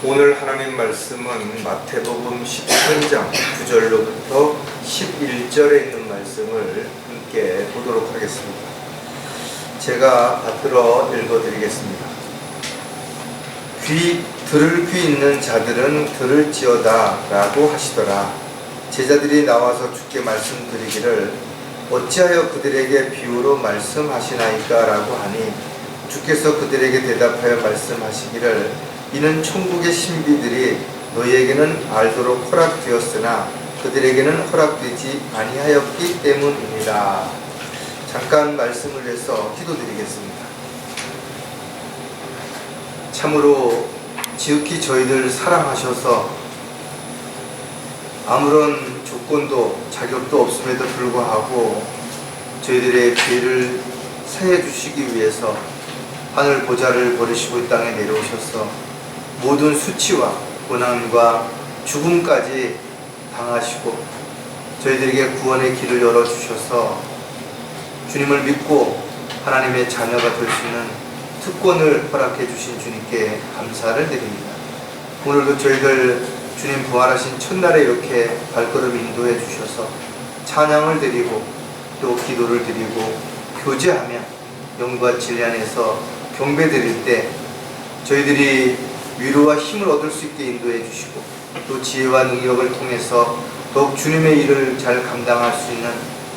오늘 하나님 말씀은 마태복음 13장 9절로부터 11절에 있는 말씀을 함께 보도록 하겠습니다. 제가 받들어 읽어드리겠습니다. 들을 귀 있는 자들은 들을지어다 라고 하시더라. 제자들이 나와서 주께 말씀드리기를 어찌하여 그들에게 비유로 말씀하시나이까 라고 하니 주께서 그들에게 대답하여 말씀하시기를 이는 천국의 신비들이 너희에게는 알도록 허락되었으나 그들에게는 허락되지 아니하였기 때문입니다. 잠깐 말씀을 위해서 기도드리겠습니다. 참으로 지극히 저희들 사랑하셔서 아무런 조건도 자격도 없음에도 불구하고 저희들의 죄를 사해 주시기 위해서 하늘 보좌를 버리시고 이 땅에 내려오셔서 모든 수치와 고난과 죽음까지 당하시고 저희들에게 구원의 길을 열어주셔서 주님을 믿고 하나님의 자녀가 될 수 있는 특권을 허락해 주신 주님께 감사를 드립니다. 오늘도 저희들 주님 부활하신 첫날에 이렇게 발걸음 인도해 주셔서 찬양을 드리고 또 기도를 드리고 교제하며 영과 진리 안에서 경배 드릴 때 저희들이 위로와 힘을 얻을 수 있게 인도해 주시고 또 지혜와 능력을 통해서 더욱 주님의 일을 잘 감당할 수 있는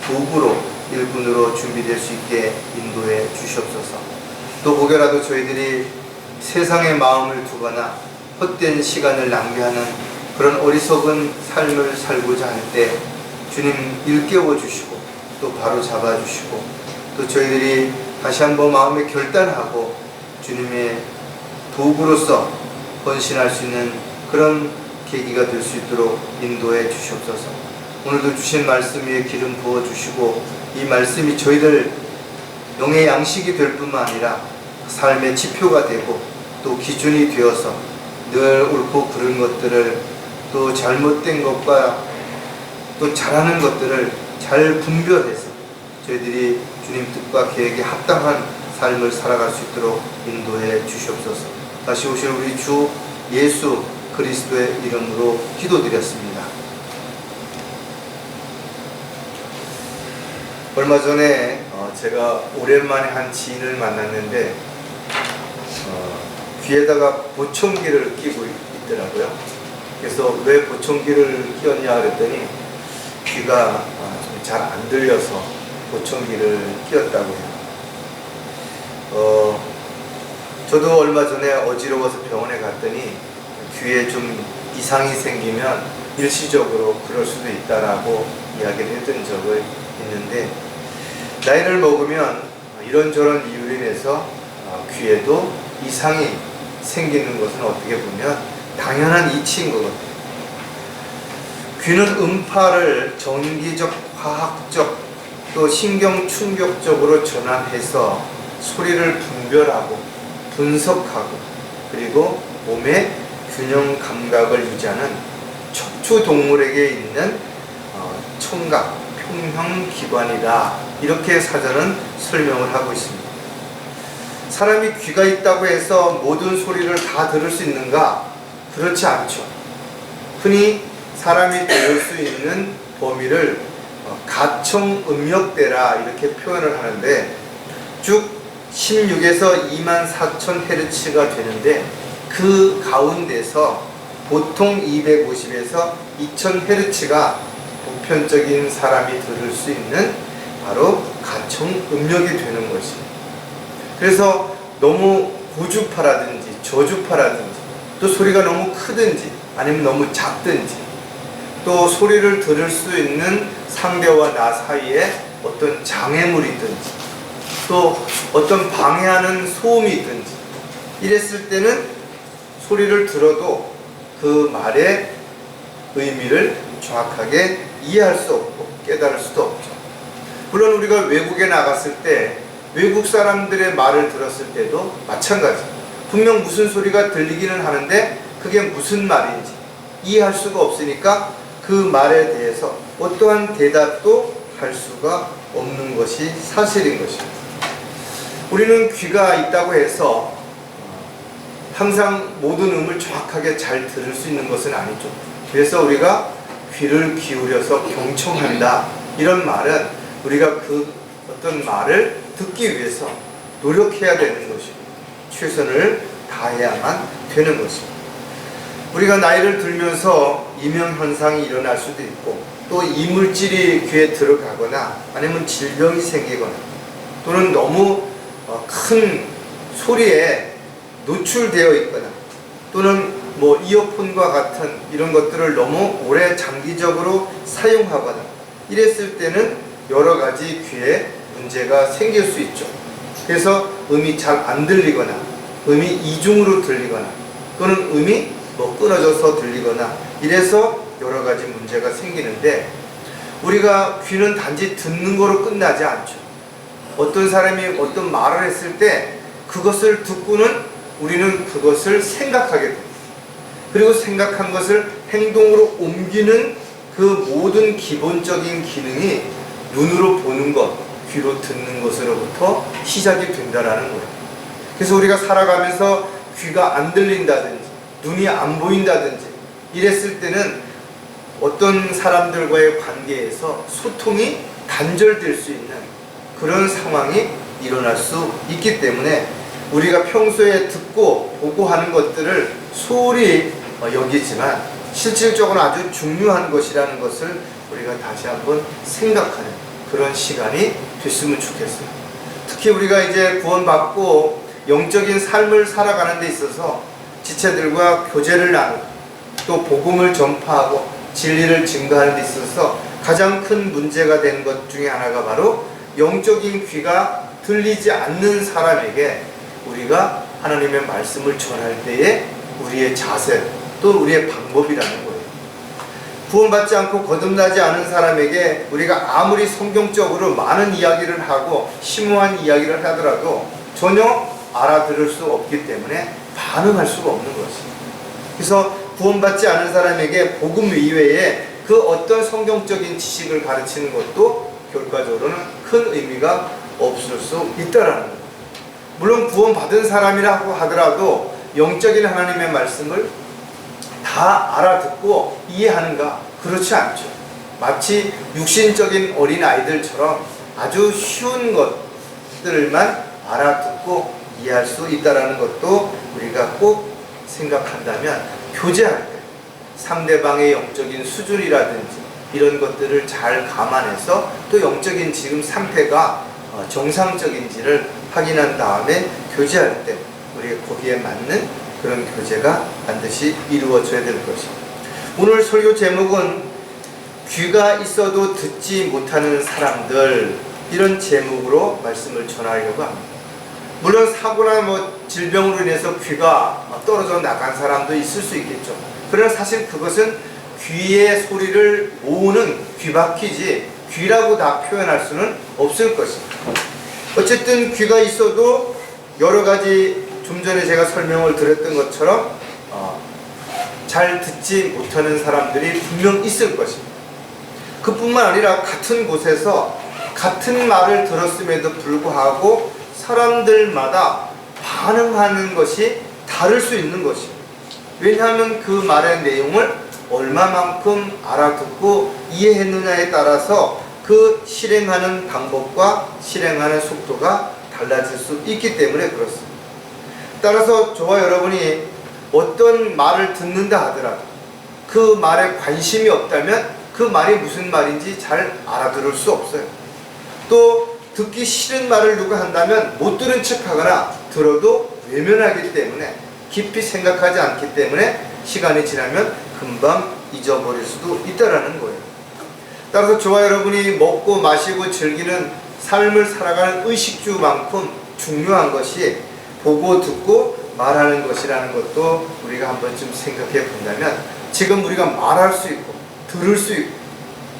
도구로 일꾼으로 준비될 수 있게 인도해 주시옵소서. 또 혹여라도 저희들이 세상의 마음을 두거나 헛된 시간을 낭비하는 그런 어리석은 삶을 살고자 할 때 주님 일깨워 주시고 또 바로 잡아 주시고 또 저희들이 다시 한번 마음에 결단하고 주님의 도구로서 헌신할 수 있는 그런 계기가 될 수 있도록 인도해 주시옵소서. 오늘도 주신 말씀 위에 기름 부어 주시고 이 말씀이 저희들 영의 양식이 될 뿐만 아니라 삶의 지표가 되고 또 기준이 되어서 늘 옳고 그른 것들을 또 잘못된 것과 또 잘하는 것들을 잘 분별해서 저희들이 주님 뜻과 계획에 합당한 삶을 살아갈 수 있도록 인도해 주시옵소서. 다시 오실 우리 주 예수 그리스도의 이름으로 기도드렸습니다. 얼마 전에 제가 오랜만에 한 지인을 만났는데 귀에다가 보청기를 끼고 있더라고요. 그래서 왜 보청기를 끼웠냐 그랬더니 귀가 잘 안 들려서 보청기를 끼웠다고 해요. 저도 얼마 전에 어지러워서 병원에 갔더니 귀에 좀 이상이 생기면 일시적으로 그럴 수도 있다라고 이야기를 했던 적을 있는데 나이를 먹으면 이런저런 이유로 인해서 귀에도 이상이 생기는 것은 어떻게 보면 당연한 이치인 것 같아요. 귀는 음파를 전기적, 화학적 또 신경 충격적으로 전환해서 소리를 분별하고 분석하고 그리고 몸의 균형 감각을 유지하는 척추 동물에게 있는 청각, 평형 기관이다. 이렇게 사전은 설명을 하고 있습니다. 사람이 귀가 있다고 해서 모든 소리를 다 들을 수 있는가? 그렇지 않죠. 흔히 사람이 들을 수 있는 범위를 가청 음역대라 이렇게 표현을 하는데 쭉 16에서 24,000Hz가 되는데 그 가운데서 보통 250에서 2000Hz가 보편적인 사람이 들을 수 있는 바로 가청 음역이 되는 것입니다. 그래서 너무 고주파라든지 저주파라든지 또 소리가 너무 크든지 아니면 너무 작든지 또 소리를 들을 수 있는 상대와 나 사이에 어떤 장애물이 있든지 또 어떤 방해하는 소음이 있든지 이랬을 때는 소리를 들어도 그 말의 의미를 정확하게 이해할 수 없고 깨달을 수도 없죠. 물론 우리가 외국에 나갔을 때 외국 사람들의 말을 들었을 때도 마찬가지. 분명 무슨 소리가 들리기는 하는데 그게 무슨 말인지 이해할 수가 없으니까 그 말에 대해서 어떠한 대답도 할 수가 없는 것이 사실인 것입니다. 우리는 귀가 있다고 해서 항상 모든 음을 정확하게 잘 들을 수 있는 것은 아니죠. 그래서 우리가 귀를 기울여서 경청한다, 이런 말은 우리가 그 어떤 말을 듣기 위해서 노력해야 되는 것이고 최선을 다해야만 되는 것입니다. 우리가 나이를 들면서 이명현상이 일어날 수도 있고, 또 이물질이 귀에 들어가거나 아니면 질병이 생기거나, 또는 너무 큰 소리에 노출되어 있거나, 또는 뭐 이어폰과 같은 이런 것들을 너무 오래 장기적으로 사용하거나 이랬을 때는 여러 가지 귀에 문제가 생길 수 있죠. 그래서 음이 잘 안 들리거나, 음이 이중으로 들리거나, 또는 음이 뭐 끊어져서 들리거나 이래서 여러 가지 문제가 생기는데, 우리가 귀는 단지 듣는 거로 끝나지 않죠. 어떤 사람이 어떤 말을 했을 때 그것을 듣고는 우리는 그것을 생각하게 됩니다. 그리고 생각한 것을 행동으로 옮기는 그 모든 기본적인 기능이 눈으로 보는 것, 귀로 듣는 것으로부터 시작이 된다라는 거예요. 그래서 우리가 살아가면서 귀가 안 들린다든지 눈이 안 보인다든지 이랬을 때는 어떤 사람들과의 관계에서 소통이 단절될 수 있는 그런 상황이 일어날 수 있기 때문에 우리가 평소에 듣고 보고 하는 것들을 소홀히 여기지만 실질적으로 아주 중요한 것이라는 것을 우리가 다시 한번 생각하는 그런 시간이 됐으면 좋겠어요. 특히 우리가 이제 구원받고 영적인 삶을 살아가는 데 있어서 지체들과 교제를 나누고 또 복음을 전파하고 진리를 증거하는 데 있어서 가장 큰 문제가 되는 것 중에 하나가 바로 영적인 귀가 들리지 않는 사람에게 우리가 하나님의 말씀을 전할 때에 우리의 자세, 또 우리의 방법이라는 거예요. 구원받지 않고 거듭나지 않은 사람에게 우리가 아무리 성경적으로 많은 이야기를 하고 심오한 이야기를 하더라도 전혀 알아들을 수 없기 때문에 반응할 수가 없는 것입니다. 그래서 구원받지 않은 사람에게 복음 이외에 그 어떤 성경적인 지식을 가르치는 것도 결과적으로는 큰 의미가 없을 수 있다라는 거예요. 물론 구원받은 사람이라고 하더라도 영적인 하나님의 말씀을 다 알아듣고 이해하는가? 그렇지 않죠. 마치 육신적인 어린 아이들처럼 아주 쉬운 것들만 알아듣고 이해할 수 있다는 것도 우리가 꼭 생각한다면, 교제할 때 상대방의 영적인 수준이라든지 이런 것들을 잘 감안해서 또 영적인 지금 상태가 정상적인지를 확인한 다음에 교제할 때 우리가 거기에 맞는 그런 교제가 반드시 이루어져야 될 것입니다. 오늘 설교 제목은 귀가 있어도 듣지 못하는 사람들, 이런 제목으로 말씀을 전하려고 합니다. 물론 사고나 질병으로 인해서 귀가 떨어져 나간 사람도 있을 수 있겠죠. 그러나 사실 그것은 귀의 소리를 모으는 귀바퀴지 귀라고 다 표현할 수는 없을 것입니다. 어쨌든 귀가 있어도 여러 가지, 좀 전에 제가 설명을 드렸던 것처럼 잘 듣지 못하는 사람들이 분명 있을 것입니다. 그뿐만 아니라 같은 곳에서 같은 말을 들었음에도 불구하고 사람들마다 반응하는 것이 다를 수 있는 것입니다. 왜냐하면 그 말의 내용을 얼마만큼 알아듣고 이해했느냐에 따라서 그 실행하는 방법과 실행하는 속도가 달라질 수 있기 때문에 그렇습니다. 따라서 저와 여러분이 어떤 말을 듣는다 하더라도 그 말에 관심이 없다면 그 말이 무슨 말인지 잘 알아들을 수 없어요. 또 듣기 싫은 말을 누가 한다면 못 들은 척하거나 들어도 외면하기 때문에, 깊이 생각하지 않기 때문에 시간이 지나면 금방 잊어버릴 수도 있다는 거예요. 따라서 저와 여러분이 먹고 마시고 즐기는 삶을 살아가는 의식주만큼 중요한 것이 보고 듣고 말하는 것이라는 것도 우리가 한 번쯤 생각해 본다면, 지금 우리가 말할 수 있고 들을 수 있고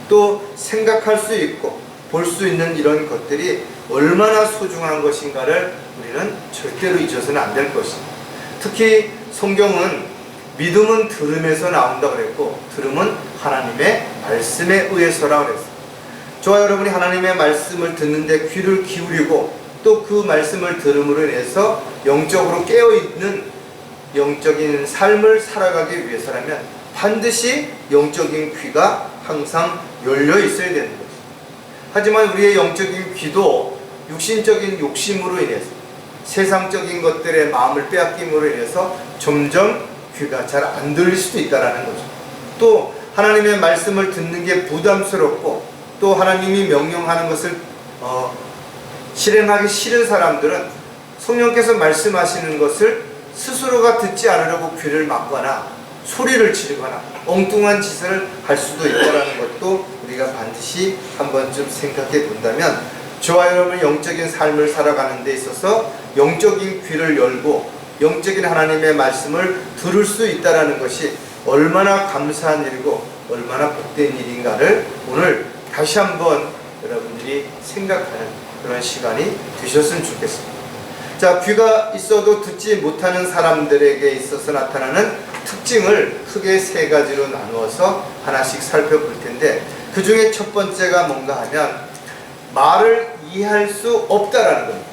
또 생각할 수 있고 볼 수 있는 이런 것들이 얼마나 소중한 것인가를 우리는 절대로 잊어서는 안 될 것입니다. 특히 성경은 믿음은 들음에서 나온다고 그랬고, 들음은 하나님의 말씀에 의해서라고 그랬어요. 저와 여러분이 하나님의 말씀을 듣는데 귀를 기울이고 또 그 말씀을 들음으로 인해서 영적으로 깨어있는 영적인 삶을 살아가기 위해서라면 반드시 영적인 귀가 항상 열려 있어야 되는 거죠. 하지만 우리의 영적인 귀도 육신적인 욕심으로 인해서, 세상적인 것들의 마음을 빼앗김으로 인해서 점점 귀가 잘 안 들릴 수도 있다는 거죠. 또 하나님의 말씀을 듣는 게 부담스럽고, 또 하나님이 명령하는 것을 실행하기 싫은 사람들은 성령께서 말씀하시는 것을 스스로가 듣지 않으려고 귀를 막거나 소리를 지르거나 엉뚱한 짓을 할 수도 있다는 것도 우리가 반드시 한 번쯤 생각해 본다면, 저와 여러분 영적인 삶을 살아가는 데 있어서 영적인 귀를 열고 영적인 하나님의 말씀을 들을 수 있다는 것이 얼마나 감사한 일이고 얼마나 복된 일인가를 오늘 다시 한번 여러분들이 생각하는 그런 시간이 되셨으면 좋겠습니다. 자, 귀가 있어도 듣지 못하는 사람들에게 있어서 나타나는 특징을 크게 세 가지로 나누어서 하나씩 살펴볼 텐데, 그 중에 첫 번째가 뭔가 하면 말을 이해할 수 없다라는 겁니다.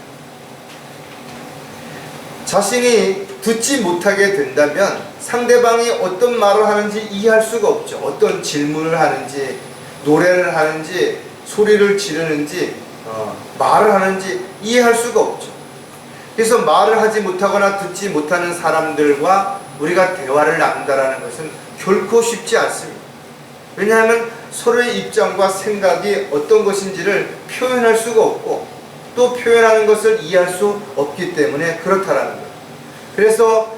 자신이 듣지 못하게 된다면 상대방이 어떤 말을 하는지 이해할 수가 없죠. 어떤 질문을 하는지, 노래를 하는지, 소리를 지르는지, 말을 하는지 이해할 수가 없죠. 그래서 말을 하지 못하거나 듣지 못하는 사람들과 우리가 대화를 나눈다는 것은 결코 쉽지 않습니다. 왜냐하면 서로의 입장과 생각이 어떤 것인지를 표현할 수가 없고, 또 표현하는 것을 이해할 수 없기 때문에 그렇다라는 거예요. 그래서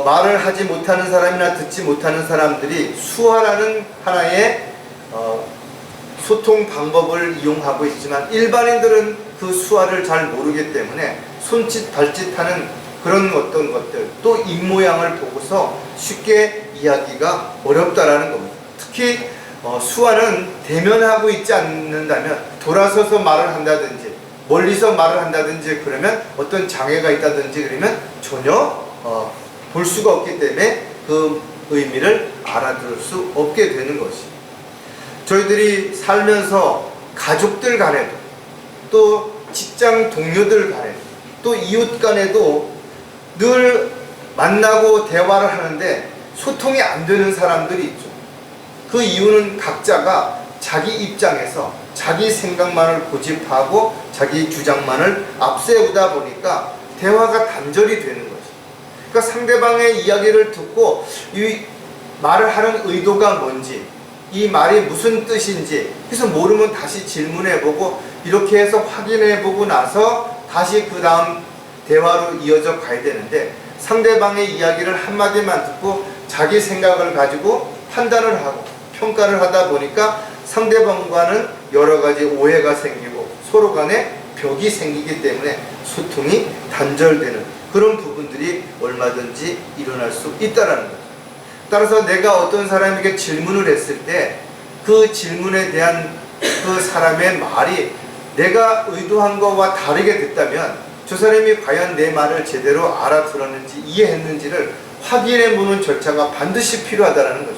말을 하지 못하는 사람이나 듣지 못하는 사람들이 수화라는 하나의 소통 방법을 이용하고 있지만, 일반인들은 그 수화를 잘 모르기 때문에 손짓 발짓하는 그런 어떤 것들, 또 입모양을 보고서 쉽게 이야기가 어렵다라는 겁니다. 특히 수화는 대면하고 있지 않는다면, 돌아서서 말을 한다든지 멀리서 말을 한다든지 그러면 어떤 장애가 있다든지 그러면 전혀 볼 수가 없기 때문에 그 의미를 알아들을 수 없게 되는 것이, 저희들이 살면서 가족들 간에도, 또 직장 동료들 간에도, 또 이웃 간에도 늘 만나고 대화를 하는데 소통이 안 되는 사람들이 있죠. 그 이유는 각자가 자기 입장에서 자기 생각만을 고집하고 자기 주장만을 앞세우다 보니까 대화가 단절이 되는 거죠. 그러니까 상대방의 이야기를 듣고 이 말을 하는 의도가 뭔지, 이 말이 무슨 뜻인지, 그래서 모르면 다시 질문해보고 이렇게 해서 확인해보고 나서 다시 그 다음 대화로 이어져 가야 되는데, 상대방의 이야기를 한마디만 듣고 자기 생각을 가지고 판단을 하고 평가를 하다 보니까 상대방과는 여러 가지 오해가 생기고 서로 간에 벽이 생기기 때문에 소통이 단절되는 그런 부분들이 얼마든지 일어날 수 있다는 거죠. 따라서 내가 어떤 사람에게 질문을 했을 때 그 질문에 대한 그 사람의 말이 내가 의도한 것과 다르게 됐다면 저 사람이 과연 내 말을 제대로 알아들었는지 이해했는지를 확인해 보는 절차가 반드시 필요하다는 거죠.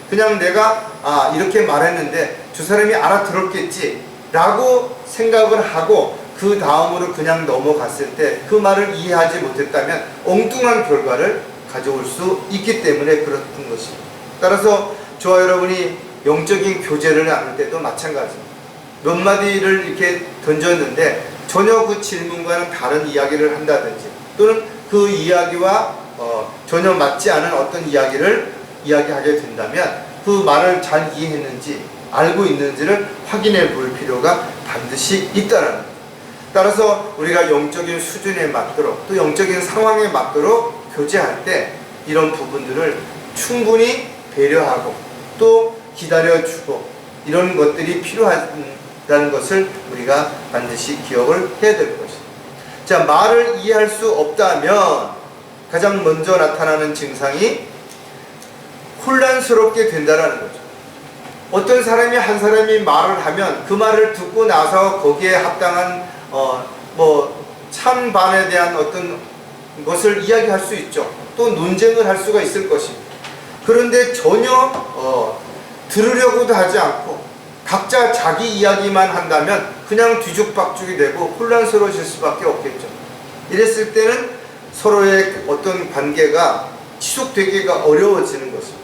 그냥 내가 이렇게 말했는데 저 사람이 알아들었겠지 라고 생각을 하고 그 다음으로 그냥 넘어갔을 때 그 말을 이해하지 못했다면 엉뚱한 결과를 가져올 수 있기 때문에 그렇던 것입니다. 따라서 저와 여러분이 영적인 교제를 나눌 때도 마찬가지입니다. 몇 마디를 이렇게 던졌는데 전혀 그 질문과는 다른 이야기를 한다든지, 또는 그 이야기와 전혀 맞지 않은 어떤 이야기를 이야기하게 된다면 그 말을 잘 이해했는지 알고 있는지를 확인해 볼 필요가 반드시 있다는 거예요. 따라서 우리가 영적인 수준에 맞도록, 또 영적인 상황에 맞도록 교제할 때 이런 부분들을 충분히 배려하고 또 기다려주고 이런 것들이 필요하다는 것을 우리가 반드시 기억을 해야 될 것입니다. 자, 말을 이해할 수 없다면 가장 먼저 나타나는 증상이 혼란스럽게 된다는 거죠. 어떤 사람이 한 사람이 말을 하면 그 말을 듣고 나서 거기에 합당한 찬반에 대한 어떤 것을 이야기할 수 있죠. 또 논쟁을 할 수가 있을 것입니다. 그런데 전혀 들으려고도 하지 않고 각자 자기 이야기만 한다면 그냥 뒤죽박죽이 되고 혼란스러워질 수밖에 없겠죠. 이랬을 때는 서로의 어떤 관계가 지속되기가 어려워지는 것입니다.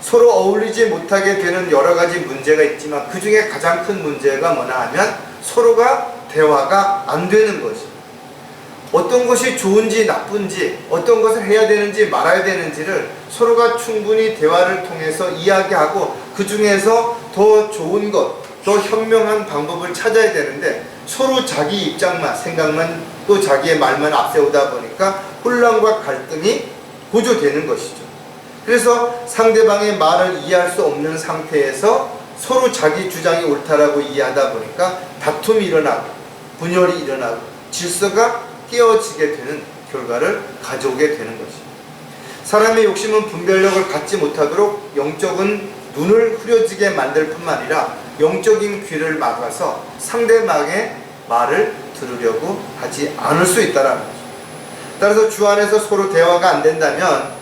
서로 어울리지 못하게 되는 여러 가지 문제가 있지만 그 중에 가장 큰 문제가 뭐냐 하면 서로가 대화가 안 되는 것입니다. 어떤 것이 좋은지 나쁜지, 어떤 것을 해야 되는지 말아야 되는지를 서로가 충분히 대화를 통해서 이야기하고 그 중에서 더 좋은 것, 더 현명한 방법을 찾아야 되는데 서로 자기 입장만, 생각만, 또 자기의 말만 앞세우다 보니까 혼란과 갈등이 고조되는 것이죠. 그래서 상대방의 말을 이해할 수 없는 상태에서 서로 자기 주장이 옳다라고 이해하다 보니까 다툼이 일어나고 분열이 일어나고 질서가 깨어지게 되는 결과를 가져오게 되는 것입니다. 사람의 욕심은 분별력을 갖지 못하도록 영적인 눈을 흐려지게 만들 뿐만 아니라 영적인 귀를 막아서 상대방의 말을 들으려고 하지 않을 수 있다는 거죠. 따라서 주 안에서 서로 대화가 안 된다면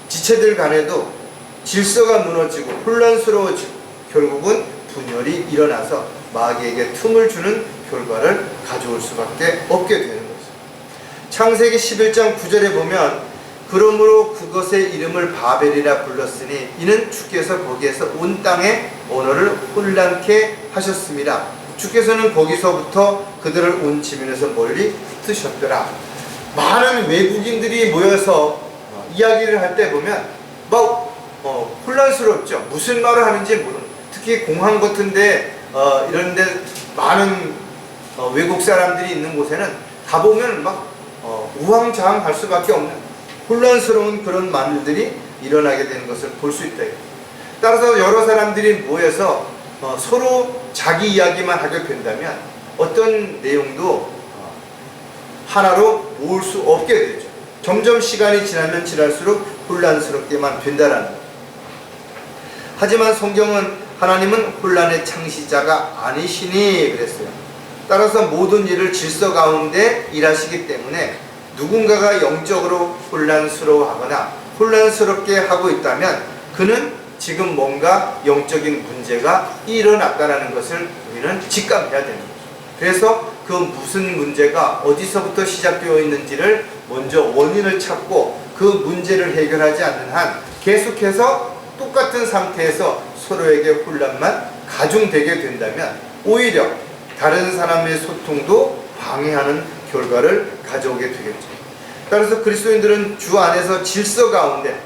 지체들 간에도 질서가 무너지고 혼란스러워지고 결국은 분열이 일어나서 마귀에게 틈을 주는 결과를 가져올 수밖에 없게 되는 거죠. 창세기 11장 9절에 보면 그러므로 그것의 이름을 바벨이라 불렀으니 이는 주께서 거기에서 온 땅의 언어를 혼란케 하셨습니다. 주께서는 거기서부터 그들을 온 지면에서 멀리 흩으셨더라. 많은 외국인들이 모여서 이야기를 할 때 보면 막 혼란스럽죠. 무슨 말을 하는지 모르는. 특히 공항 같은데 이런 데 많은 외국 사람들이 있는 곳에는 가보면 막 우왕좌왕할 수밖에 없는 혼란스러운 그런 말들이 일어나게 되는 것을 볼 수 있다. 따라서 여러 사람들이 모여서 서로 자기 이야기만 하게 된다면 어떤 내용도 하나로 모을 수 없게 되죠. 점점 시간이 지나면 지날수록 혼란스럽게만 된다는 거예요. 하지만 성경은 하나님은 혼란의 창시자가 아니시니 그랬어요. 따라서 모든 일을 질서 가운데 일하시기 때문에 누군가가 영적으로 혼란스러워하거나 혼란스럽게 하고 있다면 그는 지금 뭔가 영적인 문제가 일어났다는 것을 우리는 직감해야 되는 거죠. 그래서 그 무슨 문제가 어디서부터 시작되어 있는지를 먼저 원인을 찾고 그 문제를 해결하지 않는 한 계속해서 똑같은 상태에서 서로에게 혼란만 가중되게 된다면 오히려 다른 사람의 소통도 방해하는 결과를 가져오게 되겠죠. 따라서 그리스도인들은 주 안에서 질서 가운데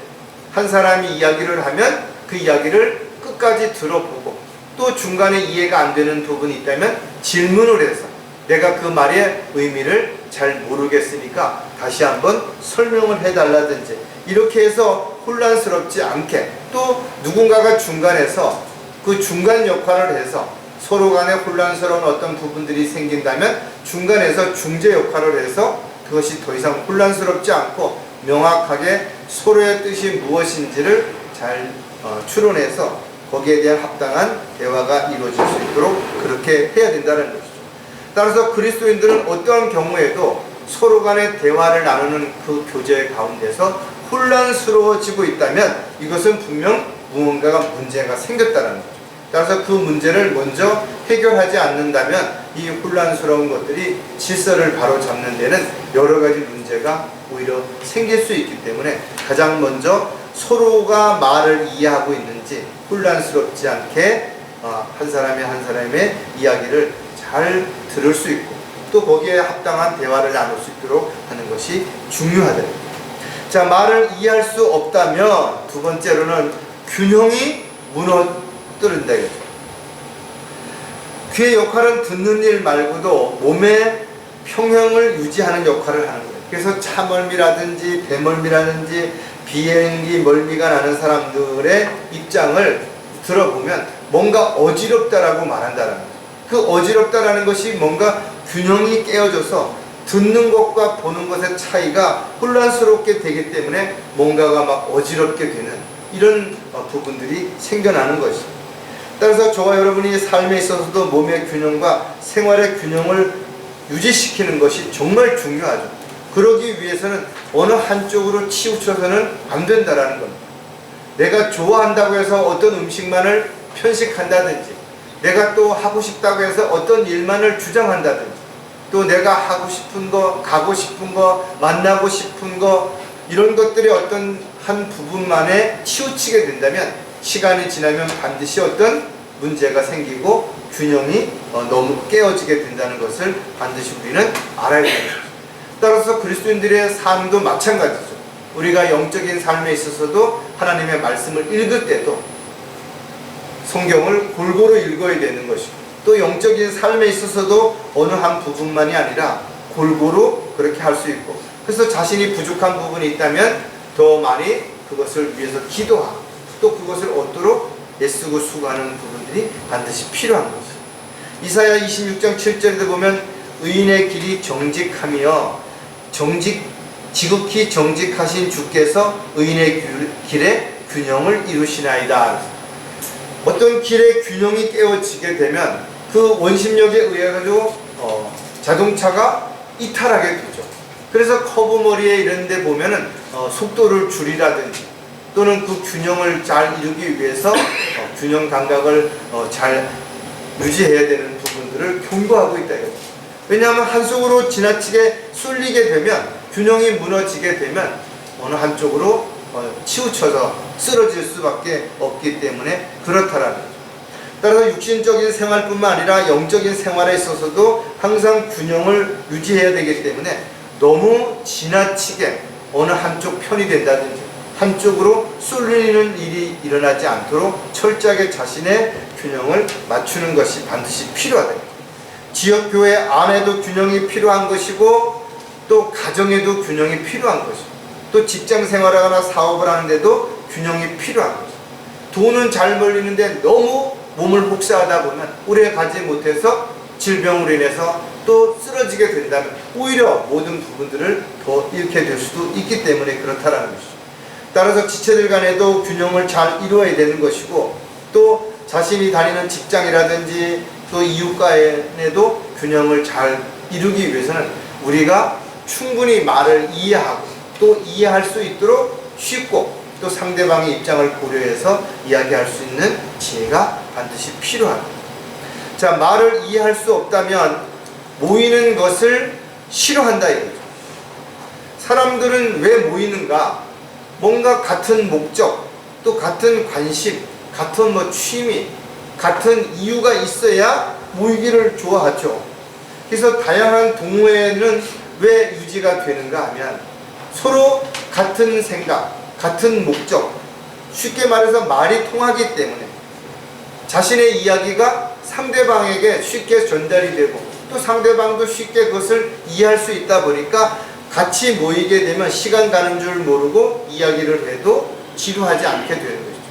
한 사람이 이야기를 하면 그 이야기를 끝까지 들어보고 또 중간에 이해가 안 되는 부분이 있다면 질문을 해서 내가 그 말의 의미를 잘 모르겠으니까 다시 한번 설명을 해달라든지 이렇게 해서 혼란스럽지 않게 또 누군가가 중간에서 그 중간 역할을 해서 서로 간에 혼란스러운 어떤 부분들이 생긴다면 중간에서 중재 역할을 해서 그것이 더 이상 혼란스럽지 않고 명확하게 서로의 뜻이 무엇인지를 잘 추론해서 거기에 대한 합당한 대화가 이루어질 수 있도록 그렇게 해야 된다는 것이죠. 따라서 그리스도인들은 어떠한 경우에도 서로 간의 대화를 나누는 그 교제 가운데서 혼란스러워지고 있다면 이것은 분명 무언가가 문제가 생겼다는 거죠. 따라서 그 문제를 먼저 해결하지 않는다면 이 혼란스러운 것들이 질서를 바로잡는 데는 여러 가지 문제가 오히려 생길 수 있기 때문에 가장 먼저 서로가 말을 이해하고 있는지 혼란스럽지 않게 한 사람이 한 사람의 이야기를 잘 들을 수 있고 또 거기에 합당한 대화를 나눌 수 있도록 하는 것이 중요하다. 자, 말을 이해할 수 없다면 두 번째로는 균형이 무너뜨린다. 귀의 역할은 듣는 일 말고도 몸의 평형을 유지하는 역할을 하는 거예요. 그래서 차멀미라든지 배멀미라든지 비행기 멀미가 나는 사람들의 입장을 들어보면 뭔가 어지럽다라고 말한다는 거예요. 그 어지럽다라는 것이 뭔가 균형이 깨어져서 듣는 것과 보는 것의 차이가 혼란스럽게 되기 때문에 뭔가가 막 어지럽게 되는 이런 부분들이 생겨나는 것입니다. 따라서 저와 여러분이 삶에 있어서도 몸의 균형과 생활의 균형을 유지시키는 것이 정말 중요하죠. 그러기 위해서는 어느 한쪽으로 치우쳐서는 안 된다는 겁니다. 내가 좋아한다고 해서 어떤 음식만을 편식한다든지 내가 또 하고 싶다고 해서 어떤 일만을 주장한다든지 또 내가 하고 싶은 거, 가고 싶은 거, 만나고 싶은 거, 이런 것들이 어떤 한 부분만에 치우치게 된다면 시간이 지나면 반드시 어떤 문제가 생기고 균형이 너무 깨어지게 된다는 것을 반드시 우리는 알아야 됩니다. 따라서 그리스도인들의 삶도 마찬가지죠. 우리가 영적인 삶에 있어서도 하나님의 말씀을 읽을 때도 성경을 골고루 읽어야 되는 것이고, 또 영적인 삶에 있어서도 어느 한 부분만이 아니라 골고루 그렇게 할 수 있고, 그래서 자신이 부족한 부분이 있다면 더 많이 그것을 위해서 기도하고 또 그것을 얻도록 애쓰고 수고하는 부분들이 반드시 필요한 거죠. 이사야 26장 7절에도 보면 의인의 길이 정직하며 지극히 정직하신 주께서 의인의 길에 균형을 이루시나이다. 어떤 길의 균형이 깨어지게 되면 그 원심력에 의해 가지고 자동차가 이탈하게 되죠. 그래서 커브머리에 이런 데 보면은 속도를 줄이라든지 또는 그 균형을 잘 이루기 위해서 균형 감각을 잘 유지해야 되는 부분들을 경고하고 있다. 왜냐하면 한쪽으로 지나치게 쏠리게 되면, 균형이 무너지게 되면 어느 한쪽으로 치우쳐서 쓰러질 수밖에 없기 때문에 그렇다라는 거죠. 따라서 육신적인 생활뿐만 아니라 영적인 생활에 있어서도 항상 균형을 유지해야 되기 때문에 너무 지나치게 어느 한쪽 편이 된다든지 한쪽으로 쏠리는 일이 일어나지 않도록 철저하게 자신의 균형을 맞추는 것이 반드시 필요하다. 지역교회 안에도 균형이 필요한 것이고, 또 가정에도 균형이 필요한 것이고, 또 직장 생활을 하거나 사업을 하는데도 균형이 필요한 것이고, 돈은 잘 벌리는데 너무 몸을 혹사하다 보면 오래 가지 못해서 질병으로 인해서 또 쓰러지게 된다면 오히려 모든 부분들을 더 잃게 될 수도 있기 때문에 그렇다라는 것이죠. 따라서 지체들 간에도 균형을 잘 이루어야 되는 것이고, 또 자신이 다니는 직장이라든지 또 이웃 간에도 균형을 잘 이루기 위해서는 우리가 충분히 말을 이해하고 또 이해할 수 있도록 쉽고 또 상대방의 입장을 고려해서 이야기할 수 있는 지혜가 반드시 필요합니다. 자, 말을 이해할 수 없다면 모이는 것을 싫어한다 이거죠. 사람들은 왜 모이는가? 뭔가 같은 목적, 또 같은 관심, 같은 취미, 같은 이유가 있어야 모이기를 좋아하죠. 그래서 다양한 동호회는 왜 유지가 되는가 하면 서로 같은 생각, 같은 목적, 쉽게 말해서 말이 통하기 때문에 자신의 이야기가 상대방에게 쉽게 전달이 되고 또 상대방도 쉽게 그것을 이해할 수 있다 보니까 같이 모이게 되면 시간 가는 줄 모르고 이야기를 해도 지루하지 않게 되는 것이죠.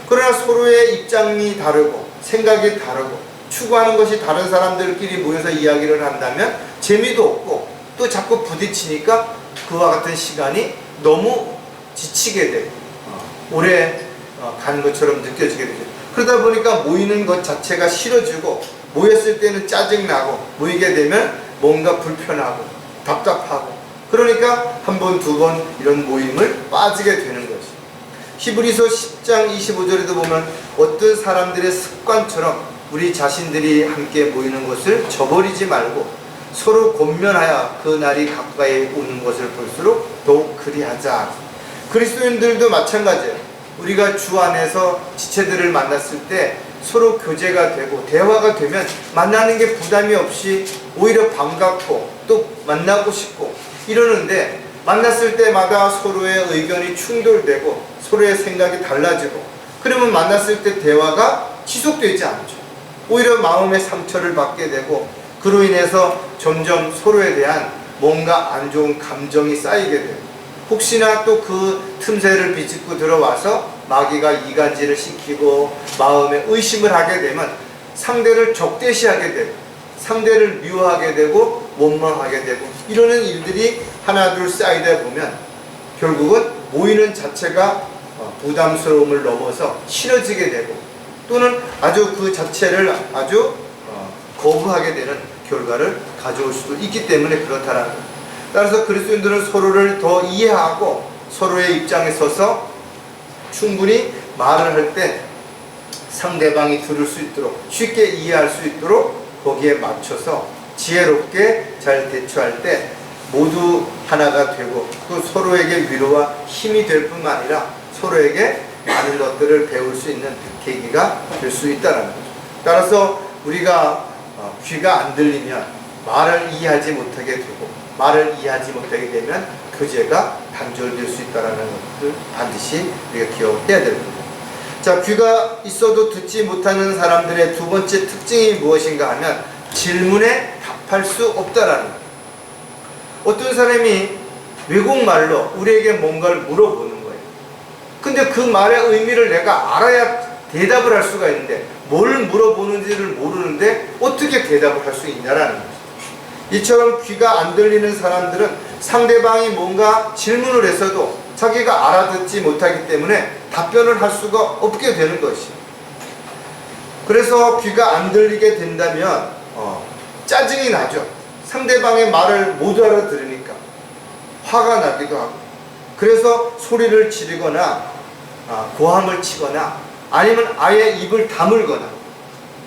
그러나 서로의 입장이 다르고 생각이 다르고 추구하는 것이 다른 사람들끼리 모여서 이야기를 한다면 재미도 없고 또 자꾸 부딪히니까 그와 같은 시간이 너무 지치게 되고 오래 간 것처럼 느껴지게 되죠. 그러다 보니까 모이는 것 자체가 싫어지고 모였을 때는 짜증나고 모이게 되면 뭔가 불편하고 답답하고 그러니까 한 번, 두 번 이런 모임을 빠지게 되는 거죠. 히브리서 10장 25절에도 보면 어떤 사람들의 습관처럼 우리 자신들이 함께 모이는 것을 저버리지 말고 서로 권면하여 그 날이 가까이 오는 것을 볼수록 더욱 그리하자. 그리스도인들도 마찬가지예요. 우리가 주 안에서 지체들을 만났을 때 서로 교제가 되고 대화가 되면 만나는 게 부담이 없이 오히려 반갑고 또 만나고 싶고 이러는데 만났을 때마다 서로의 의견이 충돌되고 서로의 생각이 달라지고 그러면 만났을 때 대화가 지속되지 않죠. 오히려 마음의 상처를 받게 되고 그로 인해서 점점 서로에 대한 뭔가 안 좋은 감정이 쌓이게 돼요. 혹시나 또 그 틈새를 비집고 들어와서 마귀가 이간질을 시키고 마음에 의심을 하게 되면 상대를 적대시하게 되고 상대를 미워하게 되고 원망하게 되고 이러는 일들이 하나 둘 쌓이다 보면 결국은 모이는 자체가 부담스러움을 넘어서 싫어지게 되고 또는 아주 그 자체를 아주 거부하게 되는 결과를 가져올 수도 있기 때문에 그렇다라는 거예요. 따라서 그리스도인들은 서로를 더 이해하고 서로의 입장에 서서 충분히 말을 할 때 상대방이 들을 수 있도록 쉽게 이해할 수 있도록 거기에 맞춰서 지혜롭게 잘 대처할 때 모두 하나가 되고 또 서로에게 위로와 힘이 될 뿐만 아니라 서로에게 많은 것들을 배울 수 있는 계기가 될 수 있다는 거죠. 따라서 우리가 귀가 안 들리면 말을 이해하지 못하게 되고 말을 이해하지 못하게 되면 교제가 단절될 수 있다는 것을 반드시 우리가 기억해야 됩니다. 자, 귀가 있어도 듣지 못하는 사람들의 두 번째 특징이 무엇인가 하면 질문에 답할 수 없다라는 거예요. 어떤 사람이 외국말로 우리에게 뭔가를 물어보는 거예요. 근데 그 말의 의미를 내가 알아야 대답을 할 수가 있는데 뭘 물어보는지를 모르는데 어떻게 대답을 할 수 있냐라는 거죠. 이처럼 귀가 안 들리는 사람들은 상대방이 뭔가 질문을 해서도 자기가 알아듣지 못하기 때문에 답변을 할 수가 없게 되는 것이에요. 그래서 귀가 안 들리게 된다면 짜증이 나죠. 상대방의 말을 못 알아들으니까 화가 나기도 하고, 그래서 소리를 지르거나 고함을 치거나 아니면 아예 입을 다물거나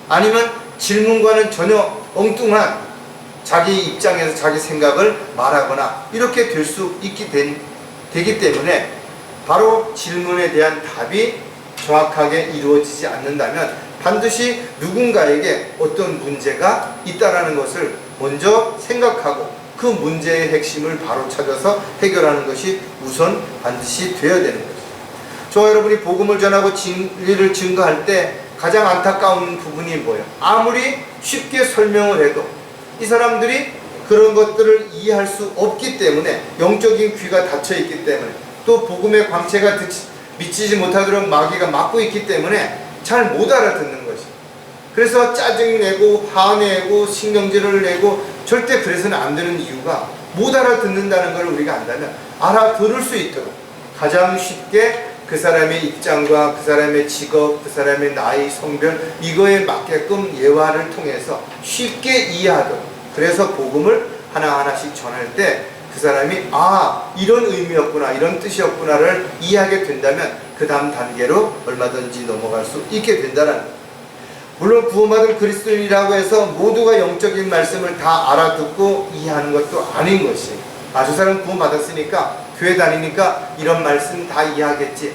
아니면 질문과는 전혀 엉뚱한 자기 입장에서 자기 생각을 말하거나 이렇게 될 수 되기 때문에 바로 질문에 대한 답이 정확하게 이루어지지 않는다면 반드시 누군가에게 어떤 문제가 있다라는 것을 먼저 생각하고 그 문제의 핵심을 바로 찾아서 해결하는 것이 우선 반드시 되어야 되는 거죠. 저와 여러분이 복음을 전하고 진리를 증거할 때 가장 안타까운 부분이 뭐예요? 아무리 쉽게 설명을 해도 이 사람들이 그런 것들을 이해할 수 없기 때문에, 영적인 귀가 닫혀 있기 때문에, 또 복음의 광채가 미치지 못하도록 마귀가 막고 있기 때문에 잘 못 알아듣는 것이. 그래서 짜증내고 화내고 신경질을 내고 절대 그래서는 안 되는 이유가 못 알아듣는다는 걸 우리가 안다면 알아들을 수 있도록 가장 쉽게 그 사람의 입장과 그 사람의 직업, 그 사람의 나이, 성별 이거에 맞게끔 예화를 통해서 쉽게 이해하도록, 그래서 복음을 하나하나씩 전할 때 그 사람이 이런 의미였구나, 이런 뜻이었구나를 이해하게 된다면 그 다음 단계로 얼마든지 넘어갈 수 있게 된다는 거예요. 물론 구원받은 그리스도인이라고 해서 모두가 영적인 말씀을 다 알아듣고 이해하는 것도 아닌 것이, 저 사람 구원받았으니까 교회 다니니까 이런 말씀 다 이해하겠지.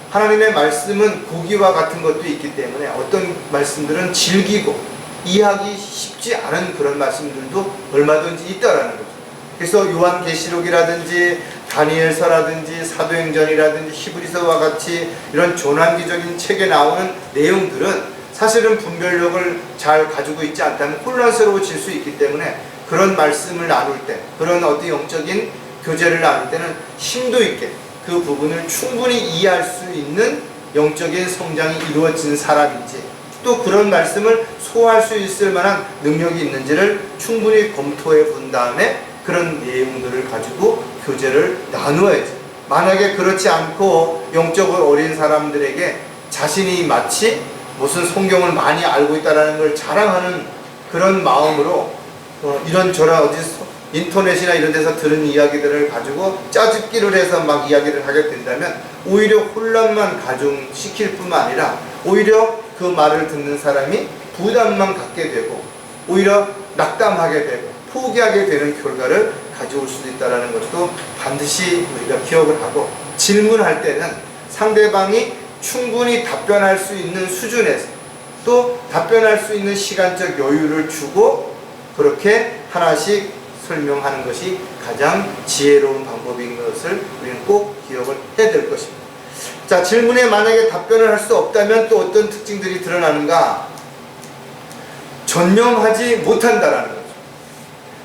하나님의 말씀은 고기와 같은 것도 있기 때문에 어떤 말씀들은 질기고 이해하기 쉽지 않은 그런 말씀들도 얼마든지 있다라는 거죠. 그래서 요한계시록이라든지 다니엘서라든지 사도행전이라든지 히브리서와 같이 이런 전환기적인 책에 나오는 내용들은 사실은 분별력을 잘 가지고 있지 않다면 혼란스러워질 수 있기 때문에 그런 말씀을 나눌 때, 그런 어떤 영적인 교제를 나눌 때는 심도 있게 그 부분을 충분히 이해할 수 있는 영적인 성장이 이루어진 사람인지, 또 그런 말씀을 소화할 수 있을 만한 능력이 있는지를 충분히 검토해 본 다음에 그런 내용들을 가지고 교제를 나누어야지. 만약에 그렇지 않고 영적으로 어린 사람들에게 자신이 마치 무슨 성경을 많이 알고 있다는 걸 자랑하는 그런 마음으로 이런저런 어디서 인터넷이나 이런 데서 들은 이야기들을 가지고 짜집기를 해서 막 이야기를 하게 된다면 오히려 혼란만 가중시킬 뿐만 아니라 오히려 그 말을 듣는 사람이 부담만 갖게 되고 오히려 낙담하게 되고 포기하게 되는 결과를 가져올 수도 있다는 것도 반드시 우리가 기억을 하고, 질문할 때는 상대방이 충분히 답변할 수 있는 수준에서 또 답변할 수 있는 시간적 여유를 주고 그렇게 하나씩 설명하는 것이 가장 지혜로운 방법인 것을 우리는 꼭 기억을 해야 될 것입니다. 자, 질문에 만약에 답변을 할 수 없다면 또 어떤 특징들이 드러나는가? 전념하지 못한다라는 거죠.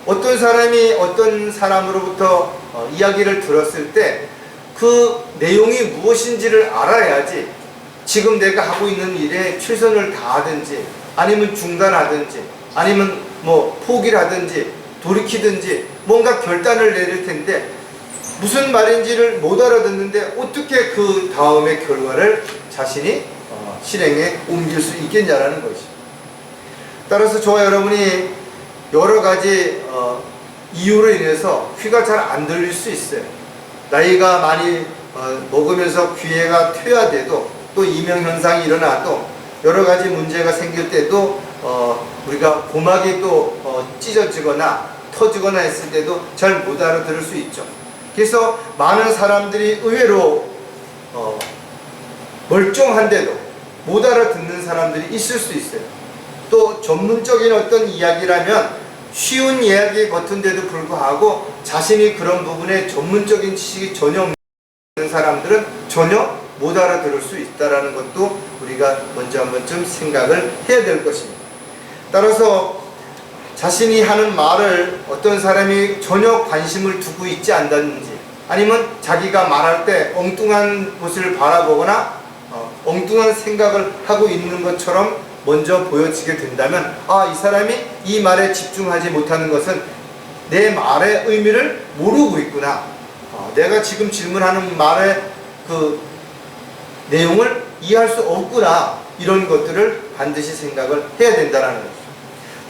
어떤 사람이 어떤 사람으로부터 이야기를 들었을 때 그 내용이 무엇인지를 알아야지 지금 내가 하고 있는 일에 최선을 다하든지 아니면 중단하든지 아니면 포기를 하든지 돌이키든지 뭔가 결단을 내릴 텐데 무슨 말인지를 못 알아듣는데 어떻게 그 다음의 결과를 자신이 실행에 옮길 수 있겠냐라는 것이. 따라서 저와 여러분이 여러 가지 이유로 인해서 귀가 잘 안 들릴 수 있어요. 나이가 많이 먹으면서 귀가 퇴화돼도 또 이명현상이 일어나도 여러 가지 문제가 생길 때도 우리가 고막이 또 찢어지거나 터지거나 했을 때도 잘 못 알아들을 수 있죠. 그래서 많은 사람들이 의외로 멀쩡한데도 못 알아듣는 사람들이 있을 수 있어요. 또 전문적인 어떤 이야기라면 쉬운 이야기 같은데도 불구하고 자신이 그런 부분에 전문적인 지식이 전혀 없는 사람들은 전혀 못 알아들을 수 있다는 것도 우리가 먼저 한 번쯤 생각을 해야 될 것입니다. 따라서 자신이 하는 말을 어떤 사람이 전혀 관심을 두고 있지 않다든지, 아니면 자기가 말할 때 엉뚱한 곳을 바라보거나 엉뚱한 생각을 하고 있는 것처럼 먼저 보여지게 된다면, 이 사람이 이 말에 집중하지 못하는 것은 내 말의 의미를 모르고 있구나, 내가 지금 질문하는 말의 그 내용을 이해할 수 없구나, 이런 것들을 반드시 생각을 해야 된다는 거죠.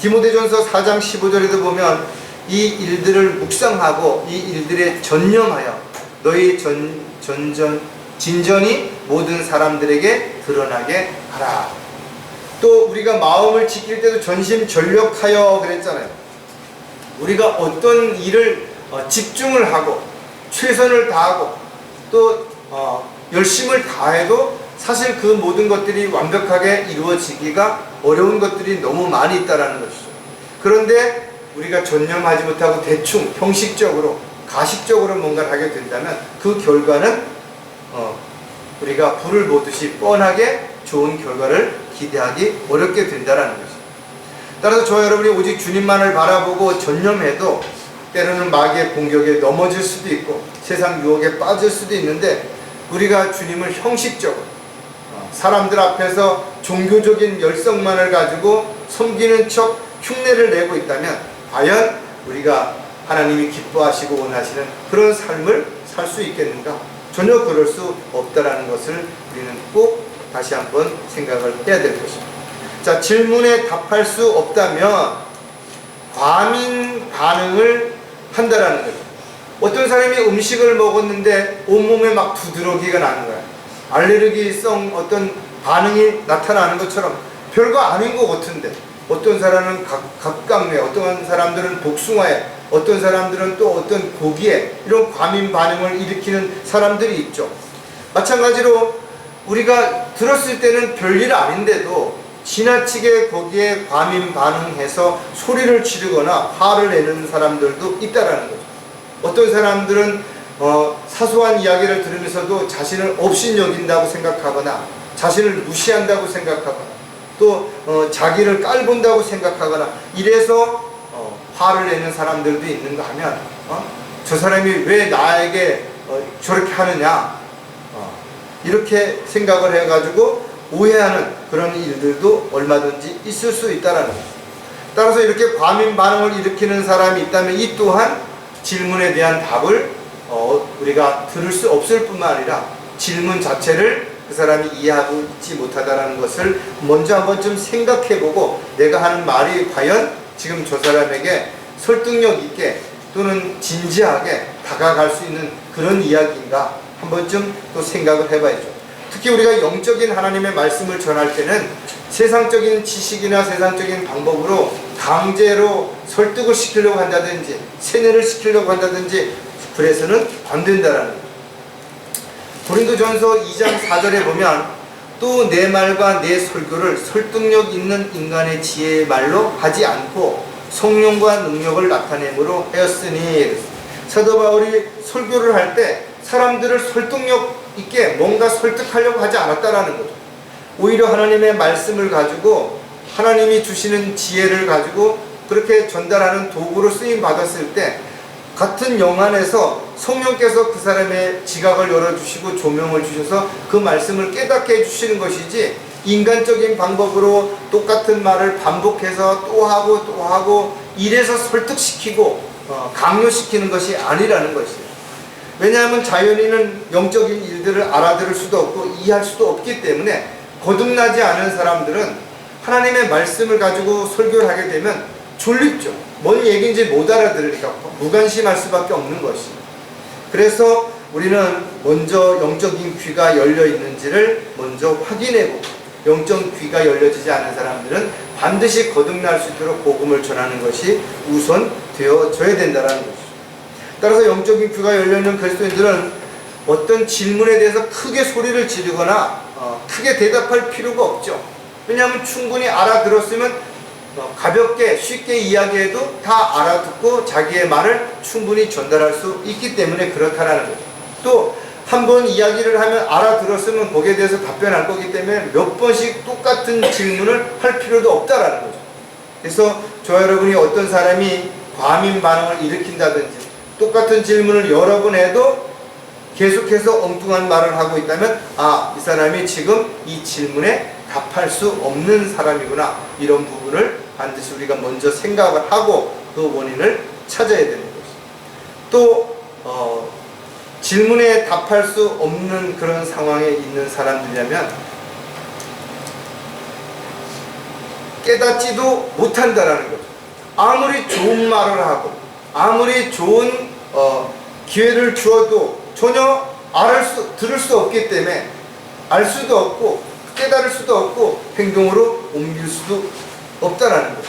디모데전서 4장 15절에도 보면 이 일들을 묵상하고 이 일들에 전념하여 너희 진전이 모든 사람들에게 드러나게 하라. 또 우리가 마음을 지킬 때도 전심전력하여 그랬잖아요. 우리가 어떤 일을 집중을 하고 최선을 다하고 또 열심을 다해도 사실 그 모든 것들이 완벽하게 이루어지기가 어려운 것들이 너무 많이 있다는 것이죠. 그런데 우리가 전념하지 못하고 대충 형식적으로 가식적으로 뭔가를 하게 된다면 그 결과는 우리가 불을 보듯이 뻔하게 좋은 결과를 기대하기 어렵게 된다는 것이죠. 따라서 저와 여러분이 오직 주님만을 바라보고 전념해도 때로는 마귀의 공격에 넘어질 수도 있고 세상 유혹에 빠질 수도 있는데, 우리가 주님을 형식적으로 사람들 앞에서 종교적인 열성만을 가지고 섬기는 척 흉내를 내고 있다면 과연 우리가 하나님이 기뻐하시고 원하시는 그런 삶을 살 수 있겠는가? 전혀 그럴 수 없다라는 것을 우리는 꼭 다시 한번 생각을 해야 될 것입니다. 자, 질문에 답할 수 없다면 과민 반응을 한다라는 거죠. 어떤 사람이 음식을 먹었는데 온몸에 막 두드러기가 나는 거야. 알레르기성 어떤 반응이 나타나는 것처럼 별거 아닌 것 같은데, 어떤 사람은 갑각류에, 어떤 사람들은 복숭아에, 어떤 사람들은 또 어떤 고기에 이런 과민 반응을 일으키는 사람들이 있죠. 마찬가지로 우리가 들었을 때는 별일 아닌데도 지나치게 거기에 과민 반응해서 소리를 지르거나 화를 내는 사람들도 있다라는 거죠. 어떤 사람들은 사소한 이야기를 들으면서도 자신을 업신여긴다고 생각하거나 자신을 무시한다고 생각하거나 또 자기를 깔본다고 생각하거나 이래서 화를 내는 사람들도 있는가 하면 저 사람이 왜 나에게 저렇게 하느냐, 이렇게 생각을 해가지고 오해하는 그런 일들도 얼마든지 있을 수 있다는 거죠. 따라서 이렇게 과민 반응을 일으키는 사람이 있다면 이 또한 질문에 대한 답을 우리가 들을 수 없을 뿐만 아니라 질문 자체를 그 사람이 이해하고 있지 못하다는 것을 먼저 한번 좀 생각해보고, 내가 하는 말이 과연 지금 저 사람에게 설득력 있게 또는 진지하게 다가갈 수 있는 그런 이야기인가 한 번쯤 또 생각을 해봐야죠. 특히 우리가 영적인 하나님의 말씀을 전할 때는 세상적인 지식이나 세상적인 방법으로 강제로 설득을 시키려고 한다든지 세뇌를 시키려고 한다든지 그래서는 안 된다라는 거예요. 고린도전서 2장 4절에 보면 또 내 말과 내 설교를 설득력 있는 인간의 지혜의 말로 하지 않고 성령과 능력을 나타내므로 하였으니, 사도 바울이 설교를 할 때 사람들을 설득력 있게 뭔가 설득하려고 하지 않았다라는 거죠. 오히려 하나님의 말씀을 가지고 하나님이 주시는 지혜를 가지고 그렇게 전달하는 도구로 쓰임 받았을 때 같은 영안에서 성령께서 그 사람의 지각을 열어주시고 조명을 주셔서 그 말씀을 깨닫게 해주시는 것이지, 인간적인 방법으로 똑같은 말을 반복해서 또 하고 이래서 설득시키고 강요시키는 것이 아니라는 것이에요. 왜냐하면 자연인은 영적인 일들을 알아들을 수도 없고 이해할 수도 없기 때문에 거듭나지 않은 사람들은 하나님의 말씀을 가지고 설교를 하게 되면 졸립죠. 뭔 얘기인지 못 알아들으니까 무관심할 수밖에 없는 것입니다. 그래서 우리는 먼저 영적인 귀가 열려 있는지를 먼저 확인해보고 영적 귀가 열려지지 않은 사람들은 반드시 거듭날 수 있도록 복음을 전하는 것이 우선 되어져야 된다는 것이죠. 따라서 영적인 귀가 열려있는 그리스도인들은 어떤 질문에 대해서 크게 소리를 지르거나 크게 대답할 필요가 없죠. 왜냐하면 충분히 알아들었으면 가볍게 쉽게 이야기해도 다 알아듣고 자기의 말을 충분히 전달할 수 있기 때문에 그렇다라는 거죠. 또 한 번 이야기를 하면 알아들었으면 거기에 대해서 답변할 거기 때문에 몇 번씩 똑같은 질문을 할 필요도 없다라는 거죠. 그래서 저와 여러분이 어떤 사람이 과민 반응을 일으킨다든지 똑같은 질문을 여러 번 해도 계속해서 엉뚱한 말을 하고 있다면 이 사람이 지금 이 질문에 답할 수 없는 사람이구나, 이런 부분을 반드시 우리가 먼저 생각을 하고 그 원인을 찾아야 되는 것이죠. 또 질문에 답할 수 없는 그런 상황에 있는 사람들이라면 깨닫지도 못한다라는 거죠. 아무리 좋은 말을 하고 아무리 좋은 기회를 주어도 전혀 들을 수 없기 때문에 알 수도 없고 깨달을 수도 없고 행동으로 옮길 수도 없다라는 거죠.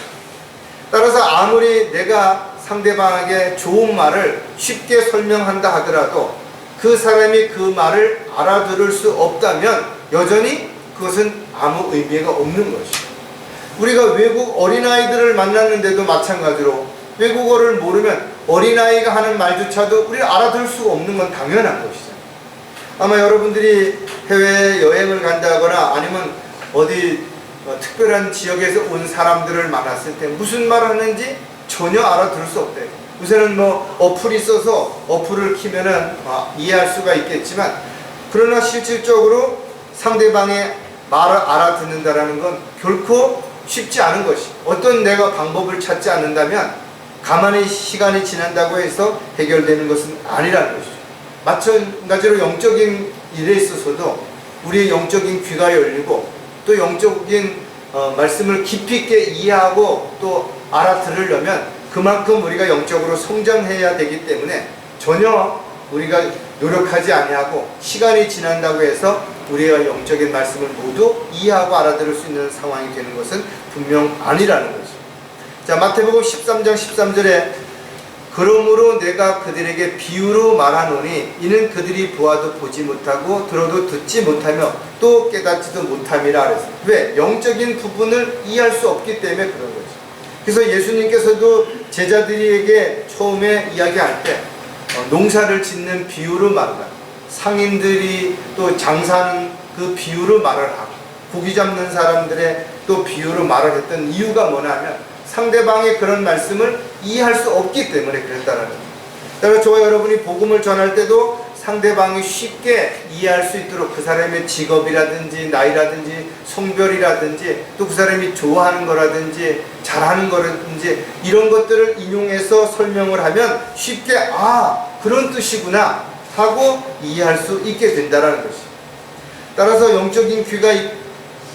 따라서 아무리 내가 상대방에게 좋은 말을 쉽게 설명한다 하더라도 그 사람이 그 말을 알아들을 수 없다면 여전히 그것은 아무 의미가 없는 것이죠. 우리가 외국 어린아이들을 만났는데도 마찬가지로 외국어를 모르면 어린아이가 하는 말조차도 우리가 알아들을 수가 없는 건 당연한 것이죠. 아마 여러분들이 해외 여행을 간다거나 아니면 어디 특별한 지역에서 온 사람들을 만났을 때 무슨 말을 하는지 전혀 알아들을 수 없대요. 요새는 어플이 있어서 어플을 키면은 이해할 수가 있겠지만, 그러나 실질적으로 상대방의 말을 알아듣는다라는 건 결코 쉽지 않은 것이, 어떤 내가 방법을 찾지 않는다면 가만히 시간이 지난다고 해서 해결되는 것은 아니라는 것이죠. 마찬가지로 영적인 일에 있어서도 우리의 영적인 귀가 열리고 또 영적인 말씀을 깊이 있게 이해하고 또 알아들으려면 그만큼 우리가 영적으로 성장해야 되기 때문에 전혀 우리가 노력하지 아니하고 시간이 지난다고 해서 우리가 영적인 말씀을 모두 이해하고 알아들을 수 있는 상황이 되는 것은 분명 아니라는 거죠. 자, 마태복음 13장 13절에 그러므로 내가 그들에게 비유로 말하노니 이는 그들이 보아도 보지 못하고 들어도 듣지 못하며 또 깨닫지도 못함이라 그랬어요. 왜? 영적인 부분을 이해할 수 없기 때문에 그런 거죠. 그래서 예수님께서도 제자들에게 처음에 이야기할 때 농사를 짓는 비유로 말한다. 상인들이 또 장사하는 그 비유로 말을 하고 고기 잡는 사람들의 또 비유로 말을 했던 이유가 뭐냐면 상대방의 그런 말씀을 이해할 수 없기 때문에 그랬다는 거예요. 그래서 저와 여러분이 복음을 전할 때도 상대방이 쉽게 이해할 수 있도록 그 사람의 직업이라든지 나이라든지 성별이라든지 또 그 사람이 좋아하는 거라든지 잘하는 거라든지 이런 것들을 인용해서 설명을 하면 쉽게 그런 뜻이구나 하고 이해할 수 있게 된다는 것이죠. 따라서 영적인 귀가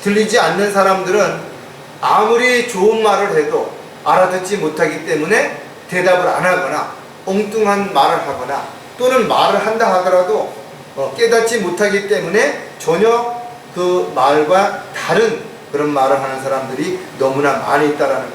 들리지 않는 사람들은 아무리 좋은 말을 해도 알아듣지 못하기 때문에 대답을 안 하거나 엉뚱한 말을 하거나 또는 말을 한다 하더라도 깨닫지 못하기 때문에 전혀 그 말과 다른 그런 말을 하는 사람들이 너무나 많이 있다는 거죠.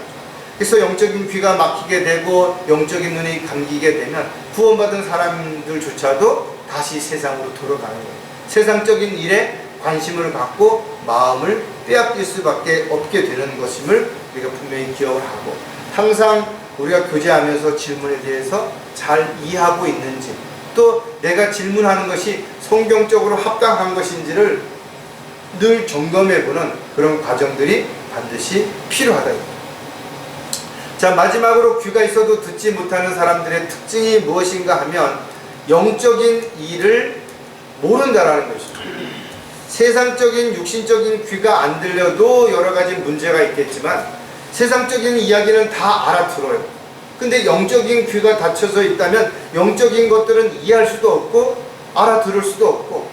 그래서 영적인 귀가 막히게 되고 영적인 눈이 감기게 되면 구원받은 사람들조차도 다시 세상으로 돌아가는 거예요. 세상적인 일에 관심을 갖고 마음을 빼앗길 수밖에 없게 되는 것임을 우리가 분명히 기억을 하고, 항상 우리가 교제하면서 질문에 대해서 잘 이해하고 있는지, 또 내가 질문하는 것이 성경적으로 합당한 것인지를 늘 점검해보는 그런 과정들이 반드시 필요하다. 자, 마지막으로 귀가 있어도 듣지 못하는 사람들의 특징이 무엇인가 하면 영적인 일을 모른다라는 것이죠. 세상적인 육신적인 귀가 안 들려도 여러 가지 문제가 있겠지만 세상적인 이야기는 다 알아들어요. 근데 영적인 귀가 닫혀져 있다면 영적인 것들은 이해할 수도 없고 알아들을 수도 없고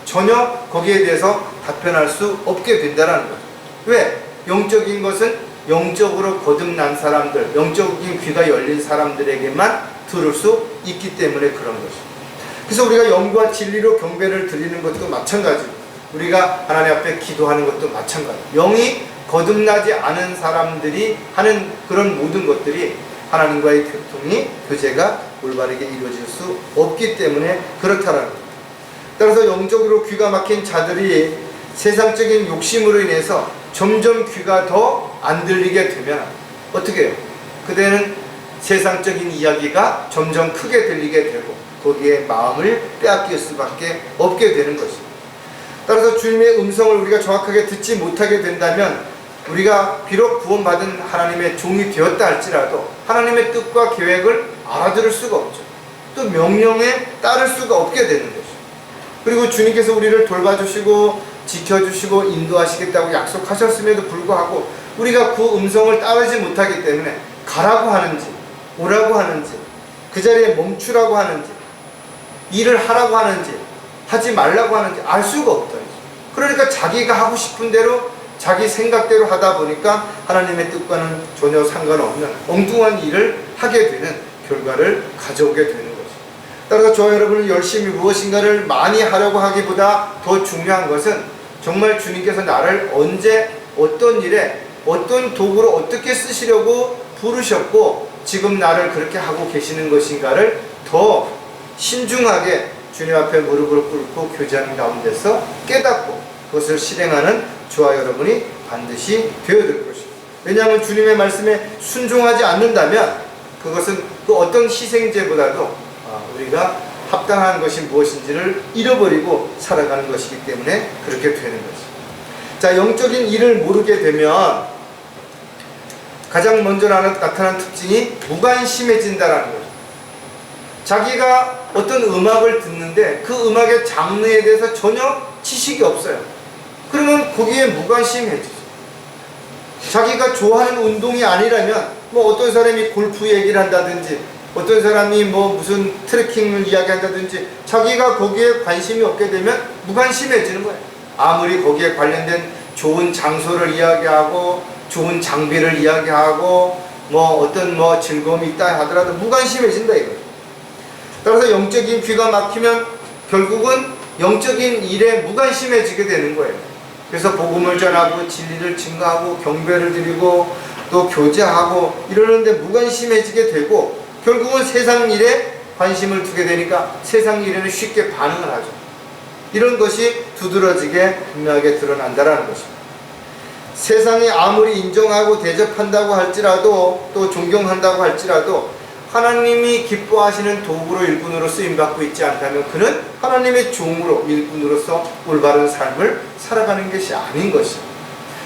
전혀 거기에 대해서 답변할 수 없게 된다는 거죠. 왜? 영적인 것은 영적으로 거듭난 사람들, 영적인 귀가 열린 사람들에게만 들을 수 있기 때문에 그런 것이죠. 그래서 우리가 영과 진리로 경배를 드리는 것도 마찬가지고 우리가 하나님 앞에 기도하는 것도 마찬가지예요. 영이 거듭나지 않은 사람들이 하는 그런 모든 것들이 하나님과의 교제가 올바르게 이루어질 수 없기 때문에 그렇다라는 겁니다. 따라서 영적으로 귀가 막힌 자들이 세상적인 욕심으로 인해서 점점 귀가 더 안 들리게 되면 어떻게 해요? 그대는 세상적인 이야기가 점점 크게 들리게 되고 거기에 마음을 빼앗길 수밖에 없게 되는 것입니다. 따라서 주님의 음성을 우리가 정확하게 듣지 못하게 된다면 우리가 비록 구원받은 하나님의 종이 되었다 할지라도 하나님의 뜻과 계획을 알아들을 수가 없죠. 또 명령에 따를 수가 없게 되는 것이죠. 그리고 주님께서 우리를 돌봐주시고 지켜주시고 인도하시겠다고 약속하셨음에도 불구하고 우리가 그 음성을 따르지 못하기 때문에 가라고 하는지 오라고 하는지 그 자리에 멈추라고 하는지 일을 하라고 하는지 하지 말라고 하는지 알 수가 없다. 그러니까 자기가 하고 싶은 대로 자기 생각대로 하다 보니까 하나님의 뜻과는 전혀 상관없는 엉뚱한 일을 하게 되는 결과를 가져오게 되는 것입니다. 따라서 저와 여러분은 열심히 무엇인가를 많이 하려고 하기보다 더 중요한 것은 정말 주님께서 나를 언제 어떤 일에 어떤 도구로 어떻게 쓰시려고 부르셨고 지금 나를 그렇게 하고 계시는 것인가를 더 신중하게 주님 앞에 무릎을 꿇고 교제하는 가운데서 깨닫고 그것을 실행하는 저와 여러분이 반드시 되어야 될 것입니다. 왜냐하면 주님의 말씀에 순종하지 않는다면 그것은 그 어떤 희생제보다도 우리가 합당한 것이 무엇인지를 잃어버리고 살아가는 것이기 때문에 그렇게 되는 것입니다. 자, 영적인 일을 모르게 되면 가장 먼저 나타나는 특징이 무관심해진다라는 거죠. 자기가 어떤 음악을 듣는데 그 음악의 장르에 대해서 전혀 지식이 없어요. 그러면 거기에 무관심해지죠. 자기가 좋아하는 운동이 아니라면 뭐 어떤 사람이 골프 얘기를 한다든지 어떤 사람이 뭐 무슨 트레킹을 이야기한다든지 자기가 거기에 관심이 없게 되면 무관심해지는 거예요. 아무리 거기에 관련된 좋은 장소를 이야기하고 좋은 장비를 이야기하고 뭐 어떤 뭐 즐거움이 있다 하더라도 무관심해진다 이거죠. 따라서 영적인 귀가 막히면 결국은 영적인 일에 무관심해지게 되는 거예요. 그래서 복음을 전하고 진리를 증거하고 경배를 드리고 또 교제하고 이러는데 무관심해지게 되고 결국은 세상 일에 관심을 두게 되니까 세상 일에는 쉽게 반응을 하죠. 이런 것이 두드러지게 분명하게 드러난다라는 것입니다. 세상이 아무리 인정하고 대접한다고 할지라도 또 존경한다고 할지라도 하나님이 기뻐하시는 도구로 일꾼으로 쓰임받고 있지 않다면 그는 하나님의 종으로 일꾼으로서 올바른 삶을 살아가는 것이 아닌 것이죠.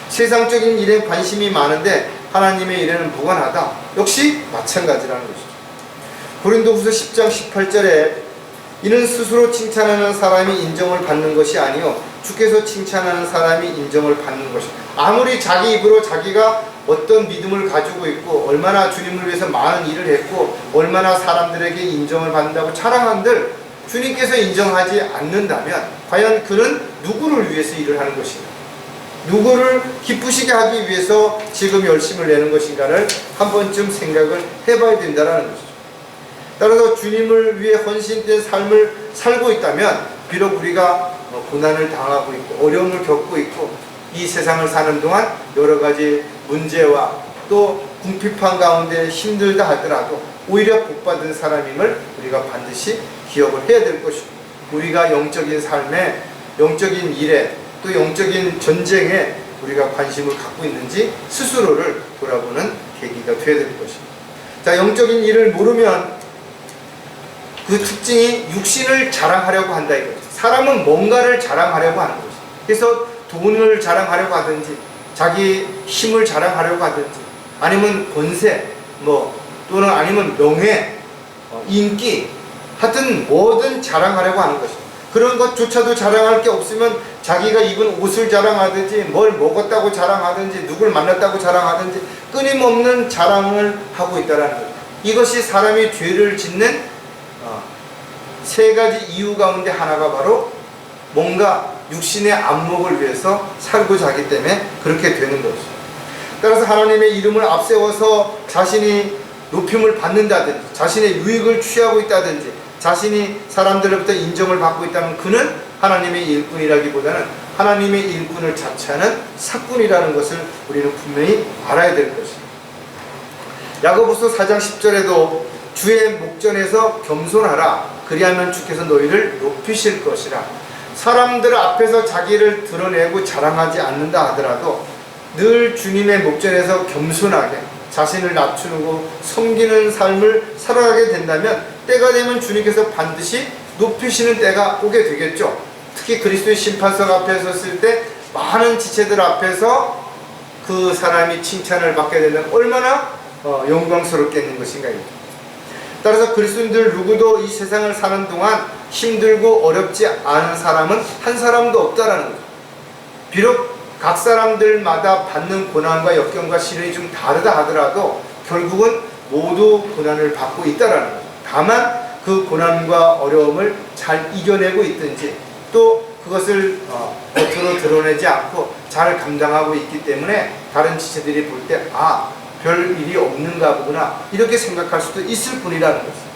세상적인 일에 관심이 많은데 하나님의 일에는 무관하다. 역시 마찬가지라는 것이죠. 고린도후서 10장 18절에 이는 스스로 칭찬하는 사람이 인정을 받는 것이 아니요 주께서 칭찬하는 사람이 인정을 받는 것이다. 아무리 자기 입으로 자기가 어떤 믿음을 가지고 있고 얼마나 주님을 위해서 많은 일을 했고 얼마나 사람들에게 인정을 받는다고 자랑한들 주님께서 인정하지 않는다면 과연 그는 누구를 위해서 일을 하는 것인가? 누구를 기쁘시게 하기 위해서 지금 열심을 내는 것인가를 한 번쯤 생각을 해봐야 된다는 것이죠. 따라서 주님을 위해 헌신된 삶을 살고 있다면 비록 우리가 고난을 당하고 있고 어려움을 겪고 있고 이 세상을 사는 동안 여러 가지 문제와 또 궁핍한 가운데 힘들다 하더라도 오히려 복받은 사람임을 우리가 반드시 기억을 해야 될 것이고 우리가 영적인 삶에 영적인 일에 또 영적인 전쟁에 우리가 관심을 갖고 있는지 스스로를 돌아보는 계기가 되어야 될 것입니다. 자, 영적인 일을 모르면 그 특징이 육신을 자랑하려고 한다 이거죠. 사람은 뭔가를 자랑하려고 하는 거죠. 그래서 돈을 자랑하려고 하든지 자기 힘을 자랑하려고 하든지 아니면 권세 또는 아니면 명예, 인기 하여튼 뭐든 자랑하려고 하는 것입니다. 그런 것조차도 자랑할 게 없으면 자기가 입은 옷을 자랑하든지 뭘 먹었다고 자랑하든지 누굴 만났다고 자랑하든지 끊임없는 자랑을 하고 있다는 거죠. 이것이 사람이 죄를 짓는 세 가지 이유 가운데 하나가 바로 뭔가 육신의 안목을 위해서 살고자 하기 때문에 그렇게 되는 것이죠. 따라서 하나님의 이름을 앞세워서 자신이 높임을 받는다든지 자신의 유익을 취하고 있다든지 자신이 사람들로부터 인정을 받고 있다면 그는 하나님의 일꾼이라기보다는 하나님의 일꾼을 자처하는 사꾼이라는 것을 우리는 분명히 알아야 될 것입니다. 야고보서 4장 10절에도 주의 목전에서 겸손하라. 그리하면 주께서 너희를 높이실 것이라. 사람들 앞에서 자기를 드러내고 자랑하지 않는다 하더라도 늘 주님의 목전에서 겸손하게 자신을 낮추고 섬기는 삶을 살아가게 된다면 때가 되면 주님께서 반드시 높이시는 때가 오게 되겠죠. 특히 그리스도의 심판석 앞에 섰을 때 많은 지체들 앞에서 그 사람이 칭찬을 받게 되면 얼마나 영광스럽게 있는 것인가. 따라서 그리스도인들 누구도 이 세상을 사는 동안 힘들고 어렵지 않은 사람은 한 사람도 없다라는 거죠. 비록 각 사람들마다 받는 고난과 역경과 시련이 좀 다르다 하더라도 결국은 모두 고난을 받고 있다라는 거죠. 다만 그 고난과 어려움을 잘 이겨내고 있든지 또 그것을 겉으로 드러내지 않고 잘 감당하고 있기 때문에 다른 지체들이 볼 때 별 일이 없는가 보구나 이렇게 생각할 수도 있을 뿐이라는 것입니다.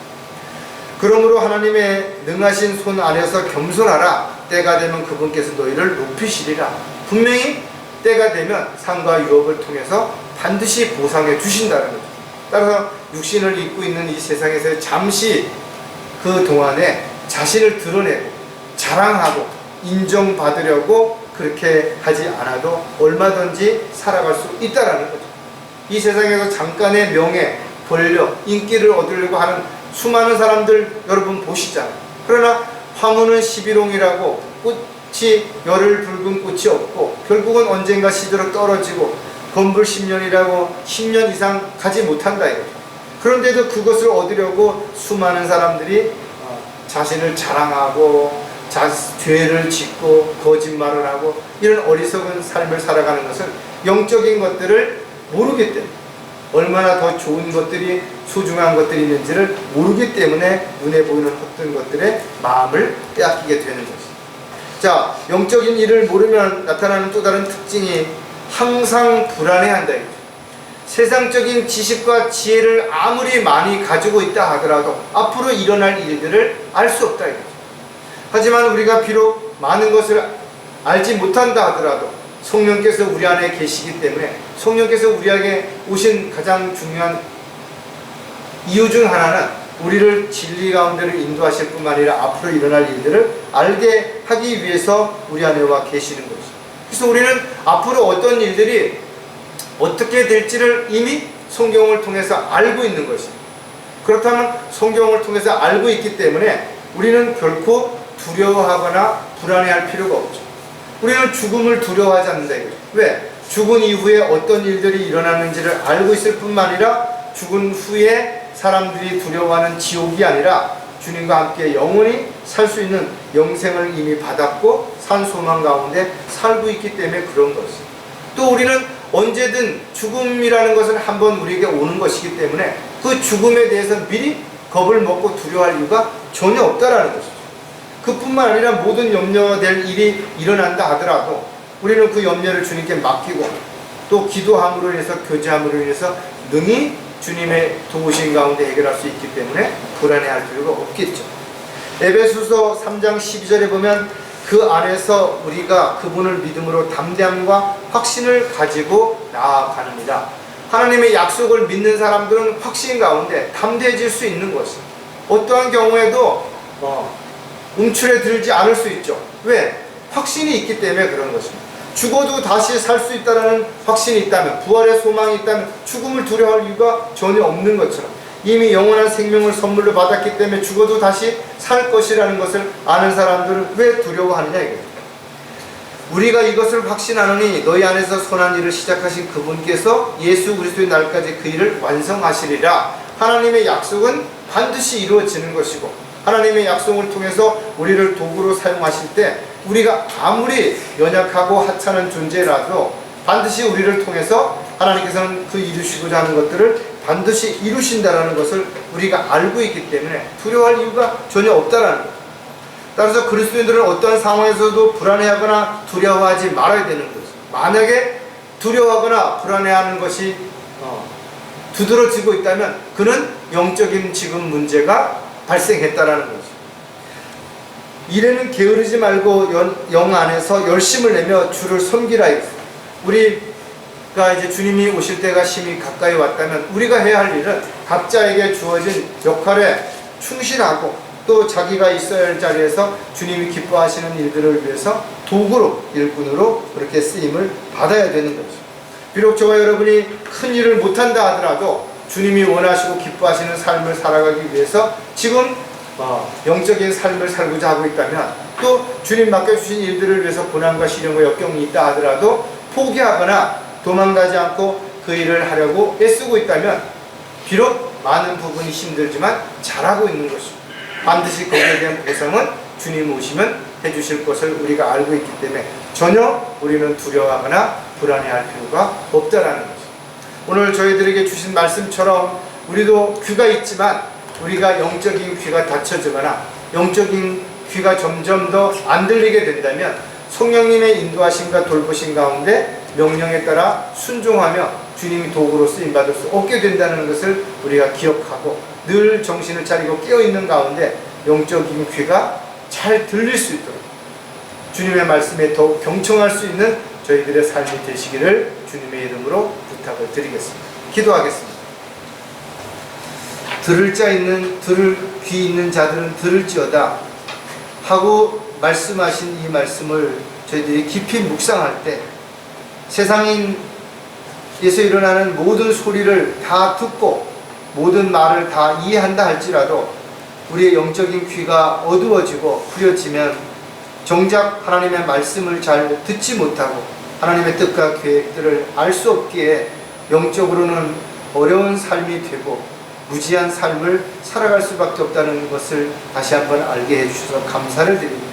그러므로 하나님의 능하신 손 안에서 겸손하라. 때가 되면 그분께서 너희를 높이시리라. 분명히 때가 되면 상과 유업을 통해서 반드시 보상해 주신다는 거죠. 따라서 육신을 입고 있는 이 세상에서 잠시 그 동안에 자신을 드러내고 자랑하고 인정받으려고 그렇게 하지 않아도 얼마든지 살아갈 수 있다는 거죠. 이 세상에서 잠깐의 명예, 권력, 인기를 얻으려고 하는 수많은 사람들 여러분 보시잖아요. 그러나 화무는 11홍이라고 꽃이 열흘 붉은 꽃이 없고 결국은 언젠가 시들어 떨어지고 건불 10년이라고 10년 이상 가지 못한다 이거죠. 그런데도 그것을 얻으려고 수많은 사람들이 자신을 자랑하고 죄를 짓고 거짓말을 하고 이런 어리석은 삶을 살아가는 것은 영적인 것들을 모르기 때문에 얼마나 더 좋은 것들이 소중한 것들이 있는지를 모르기 때문에 눈에 보이는 헛된 것들에 마음을 빼앗기게 되는 것입니다. 자, 영적인 일을 모르면 나타나는 또 다른 특징이 항상 불안해한다 이거죠. 세상적인 지식과 지혜를 아무리 많이 가지고 있다 하더라도 앞으로 일어날 일들을 알 수 없다 이거죠. 하지만 우리가 비록 많은 것을 알지 못한다 하더라도 성령께서 우리 안에 계시기 때문에 성령께서 우리에게 오신 가장 중요한 이유 중 하나는 우리를 진리 가운데로 인도하실 뿐만 아니라 앞으로 일어날 일들을 알게 하기 위해서 우리 안에 와 계시는 것이죠. 그래서 우리는 앞으로 어떤 일들이 어떻게 될지를 이미 성경을 통해서 알고 있는 것입니다. 그렇다면 성경을 통해서 알고 있기 때문에 우리는 결코 두려워하거나 불안해할 필요가 없죠. 우리는 죽음을 두려워하지 않는다 이거죠. 왜? 죽은 이후에 어떤 일들이 일어나는지를 알고 있을 뿐만 아니라 죽은 후에 사람들이 두려워하는 지옥이 아니라 주님과 함께 영원히 살 수 있는 영생을 이미 받았고 산 소망 가운데 살고 있기 때문에 그런 것입니다. 또 우리는 언제든 죽음이라는 것은 한번 우리에게 오는 것이기 때문에 그 죽음에 대해서 미리 겁을 먹고 두려워할 이유가 전혀 없다라는 것이죠. 그뿐만 아니라 모든 염려될 일이 일어난다 하더라도 우리는 그 염려를 주님께 맡기고 또 기도함으로 인해서 교제함으로 인해서 능히 주님의 도우신 가운데 해결할 수 있기 때문에 불안해할 필요가 없겠죠. 에베소서 3장 12절에 보면 그 안에서 우리가 그분을 믿음으로 담대함과 확신을 가지고 나아가느니라. 하나님의 약속을 믿는 사람들은 확신 가운데 담대해질 수 있는 것입니다. 어떠한 경우에도 움츠려 들지 않을 수 있죠. 왜? 확신이 있기 때문에 그런 것입니다. 죽어도 다시 살 수 있다는 확신이 있다면, 부활의 소망이 있다면 죽음을 두려워할 이유가 전혀 없는 것처럼 이미 영원한 생명을 선물로 받았기 때문에 죽어도 다시 살 것이라는 것을 아는 사람들은 왜 두려워하느냐 이거예요. 우리가 이것을 확신하노니 너희 안에서 선한 일을 시작하신 그분께서 예수 그리스도의 날까지 그 일을 완성하시리라. 하나님의 약속은 반드시 이루어지는 것이고 하나님의 약속을 통해서 우리를 도구로 사용하실 때 우리가 아무리 연약하고 하찮은 존재라도 반드시 우리를 통해서 하나님께서는 그 이루시고자 하는 것들을 반드시 이루신다는 것을 우리가 알고 있기 때문에 두려워할 이유가 전혀 없다라는 거예요. 따라서 그리스도인들은 어떠한 상황에서도 불안해하거나 두려워하지 말아야 되는 거죠. 만약에 두려워하거나 불안해하는 것이 두드러지고 있다면 그는 영적인 지금 문제가 발생했다라는 거죠. 일에는 게으르지 말고 영 안에서 열심을 내며 주를 섬기라 했어요. 우리가 이제 주님이 오실 때가 심히 가까이 왔다면 우리가 해야 할 일은 각자에게 주어진 역할에 충실하고 또 자기가 있어야 할 자리에서 주님이 기뻐하시는 일들을 위해서 도구로, 일꾼으로 그렇게 쓰임을 받아야 되는 거죠. 비록 저와 여러분이 큰 일을 못한다 하더라도 주님이 원하시고 기뻐하시는 삶을 살아가기 위해서 지금 영적인 삶을 살고자 하고 있다면, 또 주님 맡겨주신 일들을 위해서 고난과 시련과 역경이 있다 하더라도 포기하거나 도망가지 않고 그 일을 하려고 애쓰고 있다면 비록 많은 부분이 힘들지만 잘하고 있는 것입니다. 반드시 거기에 대한 보상은 주님 오시면 해주실 것을 우리가 알고 있기 때문에 전혀 우리는 두려워하거나 불안해할 필요가 없다라는 거죠. 오늘 저희들에게 주신 말씀처럼 우리도 귀가 있지만 우리가 영적인 귀가 닫혀지거나 영적인 귀가 점점 더 안 들리게 된다면 성령님의 인도하심과 돌보심 가운데 명령에 따라 순종하며 주님이 도구로 쓰임받을 수 없게 된다는 것을 우리가 기억하고 늘 정신을 차리고 깨어있는 가운데 영적인 귀가 잘 들릴 수 있도록 주님의 말씀에 더욱 경청할 수 있는 저희들의 삶이 되시기를 주님의 이름으로 부탁을 드리겠습니다. 기도하겠습니다. 들을 귀 있는 자들은 들을지어다 하고 말씀하신 이 말씀을 저희들이 깊이 묵상할 때 세상에서 일어나는 모든 소리를 다 듣고 모든 말을 다 이해한다 할지라도 우리의 영적인 귀가 어두워지고 흐려지면 정작 하나님의 말씀을 잘 듣지 못하고 하나님의 뜻과 계획들을 알 수 없기에 영적으로는 어려운 삶이 되고 무지한 삶을 살아갈 수밖에 없다는 것을 다시 한번 알게 해주셔서 감사를 드립니다.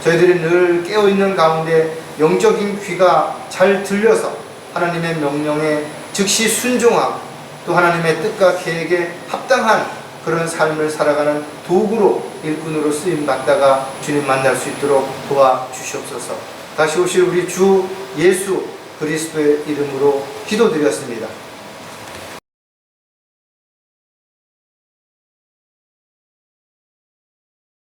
저희들이 늘 깨어있는 가운데 영적인 귀가 잘 들려서 하나님의 명령에 즉시 순종하고 또 하나님의 뜻과 계획에 합당한 그런 삶을 살아가는 도구로, 일꾼으로 쓰임받다가 주님 만날 수 있도록 도와주시옵소서. 다시 오실 우리 주 예수 그리스도의 이름으로 기도드렸습니다.